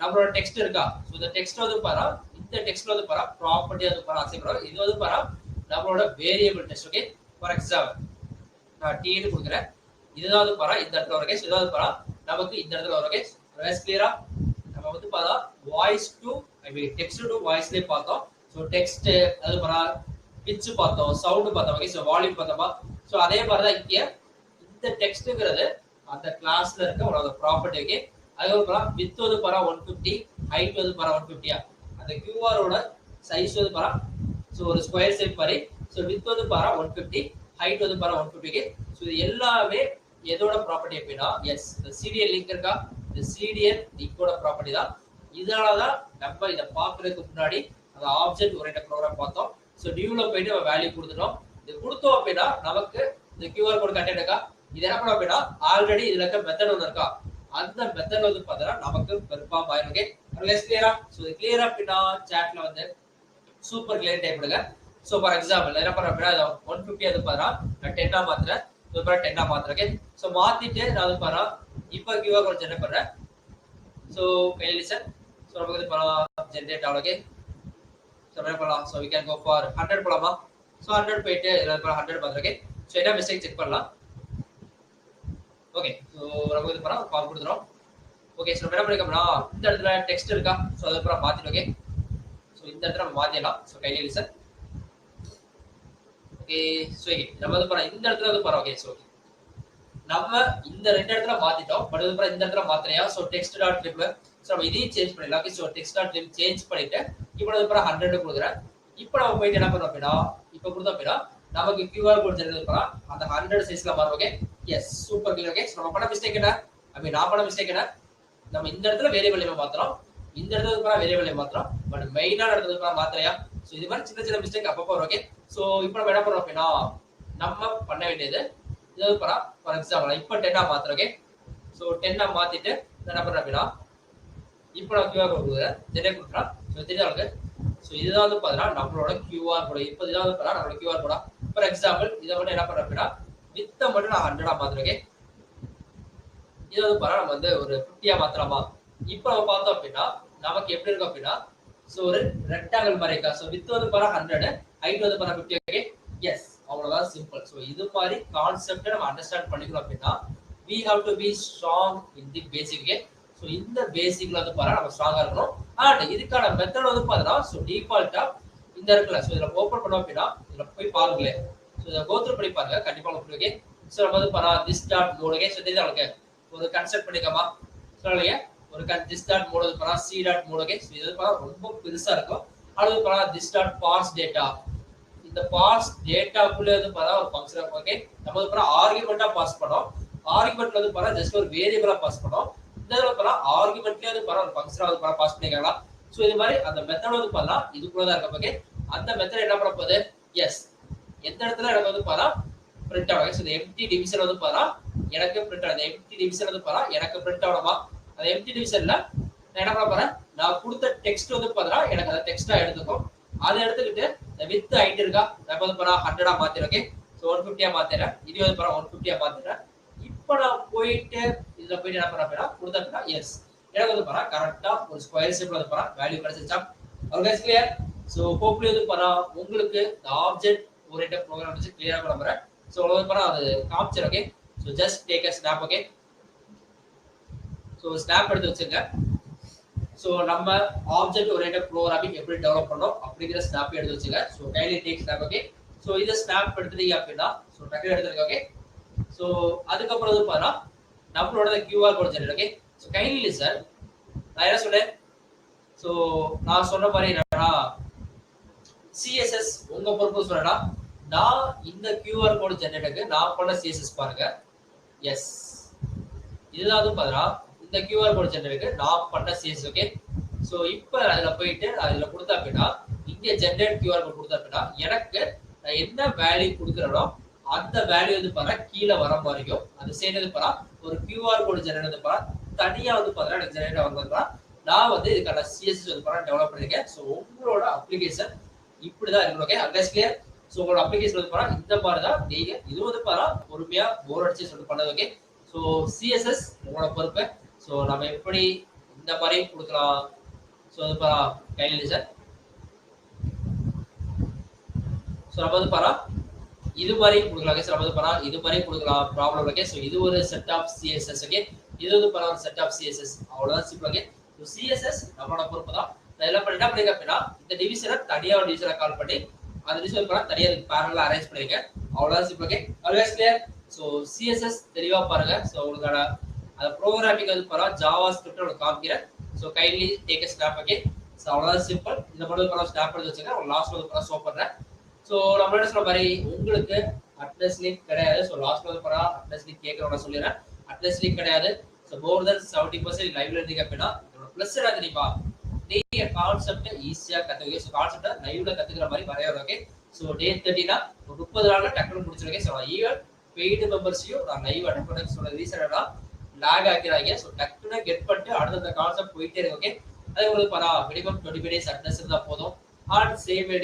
நம்மளோட டெக்ஸ்ட் இருக்கா. சோ இந்த டெக்ஸ்ட் வந்து பாரா இந்த டெக்ஸ்ட்ல வந்து பாரா ப்ராப்பர்ட்டி வந்து பாரா அசைன் பண்றோம். இது வந்து பாரா நம்மளோட variable text. Okay for example நான் டி ன்னு கொடுக்கிறேன். இதுதான் வந்து பாரா இந்த இடத்துல வர கேஸ். இதுதான் வந்து பாரா நமக்கு இந்த இடத்துல வர கேஸ். ரைட் கிளியரா? நம்ம வந்து பாரா voice to I mean text to வாய்ஸ்லயே பார்த்தோம். சோ டெக்ஸ்ட் அது பாரா பிட்ச் பார்த்தோம், சவுண்ட் பார்த்தோம். ஓகே சோ வால்யூம் பார்த்தோமா. சோ அதே மாதிரி தான் இங்க இந்த டெக்ஸ்ட்ங்கிறது அந்த கிளாஸ்ல இருக்க ஒரு ப்ராப்பர்ட்டி. ஓகே அதுக்கப்புறம் வித் வந்து பாரா 150, ஹைட் வந்து பாரா 150. அந்த QR ஓட சைஸ் வந்து பாரா சோ ஒரு ஸ்கொயர் ஷேப் மாதிரி. சோ வித் வந்து பாரா 150, ஹைட் வந்து பாரா 150. சோ இது எல்லாமே எதோட ப்ராப்பர்ட்டி அப்படின்னா எஸ் இந்த சீரியல் லிங்க் இருக்கா இந்த சீரியல் லிங்கோட ப்ராப்பர்ட்டி தான். இதனால தான் நம்ம இத பாக்குறதுக்கு முன்னாடி அந்த ஆப்ஜெக்ட் ஓரியன்டட் ப்ரோகிராம் பார்த்தோம். சோ நியூல போயிட்டு நம்ம வேல்யூ கொடுத்துட்டோம். இது கொடுத்தோம் அப்படின்னா நமக்கு இந்த QR கோட் கண்டெய்னர் இருக்கா இது என்ன பண்ண அப்படின்னா ஆல்ரெடி இதுல இருக்க மெத்தட் ஒன்று இருக்கா, அந்த மெத்தட் வந்து பார்த்தா நமக்கு பெர்ஃபார்ம் ஆயிரும். ஓகே கிளியரா? ஸோ இது கிளியரா அப்படின்னா சாட்ல வந்து சூப்பர் கிளியர் டைப் பண்ணுங்க. ஸோ ஃபார் எக்ஸாம்பிள் என்ன பண்ண அப்படின்னா 150 வந்து பாருங்க நான் 10 மாத்துறேன், 10 மாத்துறேன். ஓகே ஸோ மாத்திட்டு நான் வந்து பாருங்க இப்போ கியூஆர் கோட் ஜெனரேட் பண்றேன். ஸோ லிசன், ஸோ நமக்கு வந்து பாருங்க ஜெனரேட் ஆகும். ஓகே ஸோ என்ன பண்ணலாம், so we can go for 100 போலாமா? ஸோ 100 போயிட்டு 100 மாத்திரம். ஓகே ஸோ என்ன மிஸ்டேக் செக் பண்ணலாம். ஓகே ஸோ நமக்கு வந்து பாருங்க ஃபார்ம் கொடுத்துரும். ஓகே ஸோ என்ன பண்ணிருக்கோம்னா இந்த இடத்துல டெக்ஸ்ட் இருக்கா, ஸோ அதுக்கப்புறம் மாத்திட்டு. ஓகே ஸோ இந்த இடத்துல நம்ம மாத்திடலாம். So kindly listen. Okay so நம்ம வந்து பாருங்க இந்த இடத்துல வந்து பாருங்க. ஓகே ஸோ நம்ம இந்த ரெண்டு இடத்துல மாத்திட்டோம், பட் அதுக்கப்புறம் இந்த இடத்துல மாத்திரையா. So text dot lib, so நம்ம இதையும் சேஞ்ச் பண்ணிடலாம். Okay so text dot lib change பண்ணிட்டு இப்போ அதுக்கப்புறம் 100 கொடுக்குறேன். இப்போ நம்ம போயிட்டு என்ன பண்ணுவோம் அப்படின்னா இப்போ கொடுத்தோம் அப்படின்னா நமக்கு கியூஆர் கோட் ஜெனரேட் பண்ணலாம், அந்த 100 சைஸ்ல மாறும். Okay yes super clear. Okay so நம்ம பண்ண மிஸ்டேக் என்ன, நான் பண்ண மிஸ்டேக் என்ன, நம்ம இந்த இடத்துல வேரியபிள் நேம் மாத்துறோம், இந்த இடத்துல வேரியபிள் நேம் மாத்துறோம், பட் மெயினான இடத்துல மாத்திரையா. ஸோ இது மாதிரி சின்ன சின்ன மிஸ்டேக் அப்பப்போ வரும். ஓகே ஸோ இப்போ நம்ம என்ன பண்ணுறோம் அப்படின்னா நம்ம பண்ண வேண்டியது இது ஃபார் எக்ஸாம்பிள் இப்போ 10 மாத்துறோம். ஓகே ஸோ 10 மாத்திட்டு என்ன பண்ணுறோம் அப்படின்னா இப்போ நான் கியூஆர் கோட் கொடுக்குறேன், ஜெனரேட் கொடுக்குறேன். ஸோ தெரியாது. ஸோ இதுதான் வந்து பார்த்தீங்கன்னா நம்மளோட கியூஆர் கோட். இப்போ இதுதான் வந்து பார்த்தா நம்மளோட கியூஆர் கோடா. ஃபார் எக்ஸாம்பிள் இதை மட்டும் என்ன பண்ணுறோம் அப்படின்னா வித்தை மட்டும் நான் 100 மாத்துறேன். ஓகே இது வந்து பார்த்தா நம்ம வந்து ஒரு 50 மாத்திரமா. இப்போ நம்ம பார்த்தோம் அப்படின்னா நமக்கு எப்படி இருக்கும் அப்படின்னா ஸோ ஒரு ரெக்டாங்கிள் மாதிரி இருக்கா. ஸோ வித் வந்து பாரு 100, ஹைட் வந்து பாரு 50. ஓகே எஸ் அவ்வளவுதான் சிம்பிள். ஸோ இது மாதிரி கான்செப்டை நம்ம அண்டர்ஸ்டாண்ட் பண்ணிக்கணும் அப்படின்னா we have to be strong in the basic. Okay so இந்த பேசிக்ல வந்து பாரு நம்ம ஸ்ட்ராங்கா இருக்கணும். அண்ட் இதுக்கான மெத்தட் வந்து பார்த்தா ஸோ டிஃபால்ட்டா இந்த இருக்குல்ல, ஸோ இதில் ஓப்பன் பண்ணோம் அப்படின்னா இதில் போய் பாருங்களேன். ஸோ இதை கோத்ரூ பண்ணி பாருங்க, கண்டிப்பாக உங்களுக்கு. ஓகே ஸோ நம்ம வந்து பாரு this dot mode. Okay so தெரியுது உங்களுக்கு ஒரு கன்செப்ட் பண்ணிக்கமா சொல்லுங்க. ஒரு திஸ் டாட் மோட் வந்து பாரு C dot mode. Okay so இது பாரு ரொம்ப பெருசா இருக்கும். அடுத்து பாரு திஸ் டாட் பார்ஸ் டேட்டா. இந்த பார்ஸ் டேட்டாக்குள்ளே வந்து பாரு ஒரு ஃபங்க்ஷன். ஓகே நம்ம வந்து பாரு ஆர்குமெண்டா பாஸ் பண்ணோம், ஆர்குமெண்ட்ல வந்து பாரு ஜஸ்ட் ஒரு வேரியபிளா பாஸ் பண்ணோம். இந்த பாரு ஆர்குமெண்ட்லயே வந்து பாரு ஒரு ஃபங்க்ஷனா வந்து பாரு பாஸ் பண்ணிக்கலாம். ஸோ இது மாதிரி அந்த மெத்தட் வந்து பாரு இதுக்குள்ள தான் இருக்கும். ஓகே அந்த மெத்தட் என்ன பண்ண போகுது, எஸ் எந்த இடத்துல எனக்கு வந்து பாரு பிரிண்ட் ஆகும். ஸோ இந்த எம்டி டிவிஷன் வந்து பாரு எனக்கு பிரிண்ட் ஆகும். எம்டி டிவிஷன் வந்து பாரு எனக்கு பிரிண்ட் ஆகணுமா, அந்த எம்டி டிவிஷன்ல நான் என்ன பண்ண போறேன், நான் கொடுத்த டெக்ஸ்ட் வந்து பாரு எனக்கு அந்த டெக்ஸ்டா எடுத்துக்கும். அதை எடுத்துக்கிட்டு வித் ஹைட் இருக்கா நான் வந்து பாரு 100 மாத்திரேன். ஓகே ஸோ 150 மாத்திரேன், இது வந்து பாரு 150 மாத்திரேன். இப்போ நான் போயிட்டு இதுல போயிட்டு என்ன பண்ண அப்படின்னா கொடுத்தா எஸ் எனக்கு வந்து பாரு கரெக்டா ஒரு ஸ்கொயர் ஷேப்ல வந்து பாரு வேல்யூ கிடைச்சிச்சா. Okay clear. ஸோ ஹோப்லி வந்து பாரு உங்களுக்கு இந்த ஆப்ஜெக்ட் ஓரியன்டட் ப்ரோக்ராம் வச்சு கிளியரா பண்ண. ஸோ வந்து பாரு அது காமிச்சிரு. Okay so just take a snap. Okay so snap எடுத்து வச்சுங்க. ஸோ நம்ம ஆப்ஜெக்ட் ஓரியன்டட் ப்ரோக்ராமிங் எப்படி டெவலப் பண்ணோம் அப்படிங்கிற ஸ்னாப் எடுத்து வச்சுங்க. So kindly take snap. Okay so இதை ஸ்னாப் எடுத்துட்டீங்க அப்படின்னா ஸோ டக்கு எடுத்துருங்க. ஓகே ஸோ அதுக்கப்புறம் வந்து பாரு நம்மளோட QR code generate. Okay so kindly sir நான் என்ன சொன்னேன், ஸோ நான் சொன்ன மாதிரி என்னன்னா சிஎஸ்எஸ் உங்க பொறுப்பு சொல்றேன்னா நான் இந்த கியூஆர் கோட் ஜெனரேட்டுக்கு நான் பண்ண சிஎஸ்எஸ் பாருங்க. எஸ் இதுதான் வந்து பாருங்க இந்த கியூஆர் கோட் ஜெனரேட்டுக்கு நான் பண்ண சிஎஸ்எஸ். ஓகே ஸோ இப்போ அதில் போயிட்டு அதில் கொடுத்தா அப்படின்னா இங்கே ஜெனரேட் கியூஆர் கோட் கொடுத்தா அப்படின்னா எனக்கு நான் என்ன வேல்யூ கொடுக்குறேனோ அந்த வேல்யூ வந்து பாரு கீழே வர மாதிரியும் அது சேர்ந்தது பாரு ஒரு கியூஆர் கோட் ஜெனரேட் பாரு தனியா வந்து பாரு எனக்கு ஜெனரேட் வந்ததுனா நான் வந்து இதுக்கான சிஎஸ்எஸ் வந்து பாரு டெவலப் பண்ணிருக்கேன். ஸோ உங்களோட அப்ளிகேஷன் இப்படிதான் இருக்கணும். Okay address clear. ஸோ உங்களோட அப்ளிகேஷன் வந்து பாரு இந்த மாதிரி தான் நீங்க இது வந்து பாரு பொறுமையா போர் அடிச்சு சொல்லி பண்ணது. ஓகே ஸோ சிஎஸ்எஸ் உங்களோட பொறுப்பு. ஸோ நம்ம எப்படி இந்த மாதிரி கொடுக்கலாம். ஸோ வந்து பாரு கைலி சார். ஸோ நம்ம வந்து பாரு இது மாதிரி கொடுக்கலாம். ஓகே நம்ம வந்து பாரு இது மாதிரி கொடுக்கலாம் ப்ராப்ளம். ஓகே ஸோ இது ஒரு செட் ஆஃப் சிஎஸ்எஸ். ஓகே இது வந்து பாரு ஒரு செட் ஆஃப் சிஎஸ்எஸ் அவ்வளவுதான் சிம்பிள். ஓகே ஸோ சிஎஸ்எஸ் நம்மளோட பொறுப்பு தான். நான் எல்லாம் பண்ணிட்டா பண்ணிருக்கேன் அப்படின்னா இந்த டிவிஷனை தனியா ஒரு டிவிஷனை கால் பண்ணி அந்த டிவிஷன் பண்ணா தனியா பேரலா அரேஞ்ச் பண்ணிருக்கேன். அவ்வளவுதான் simple. Okay always clear. So CSS தெளிவா பாருங்க. ஸோ உங்களுக்கான அந்த ப்ரோக்ராமிங் வந்து பாரு ஜாவா ஸ்கிரிப்ட் உங்களுக்கு காமிக்கிறேன். So kindly take a snap. Okay so அவ்வளவுதான் சிம்பிள். இந்த மட்டும் பாரு ஸ்னாப் எடுத்து வச்சுங்க. ஒரு லாஸ்ட் வந்து பாரு ஷோ பண்றேன். ஸோ நம்மளோட சொல்ற மாதிரி உங்களுக்கு அட்ரஸ் லிங்க் கிடையாது. ஸோ லாஸ்ட் வந்து பாரு அட்ரஸ் லிங்க் கேட்கறவங்க சொல்லிடுறேன். அட்ரஸ் லிங்க் கிடையாது. ஸோ மோர் தென் 70% லைவ்ல இருந்தீங்க அப்படின்னா பிளஸ் என்ன தெரியுமா, நீங்க கான்செப்டை ஈஸியா கத்துக்க. ஸோ கான்செப்டை லைவ்ல கத்துக்கிற மாதிரி வரையணும். ஓகே ஸோ டே 30னா 30 நாள்ல டக்குனு முடிச்சிருக்கேன். ஸோ ஈவன் பெய்டு மெம்பர்ஸையும் நான் லைவ் அட்டெண்ட் பண்ண சொல்ற ரீசன் என்னன்னா லாக் ஆக்கிறாங்க. ஸோ டக்குன்னு கெட் பண்ணிட்டு அடுத்த கான்செப்ட் போயிட்டே இருக்கு. ஓகே அது உங்களுக்கு மினிமம் 20 days அட்டெண்டன்ஸ் இருந்தா போதும். On same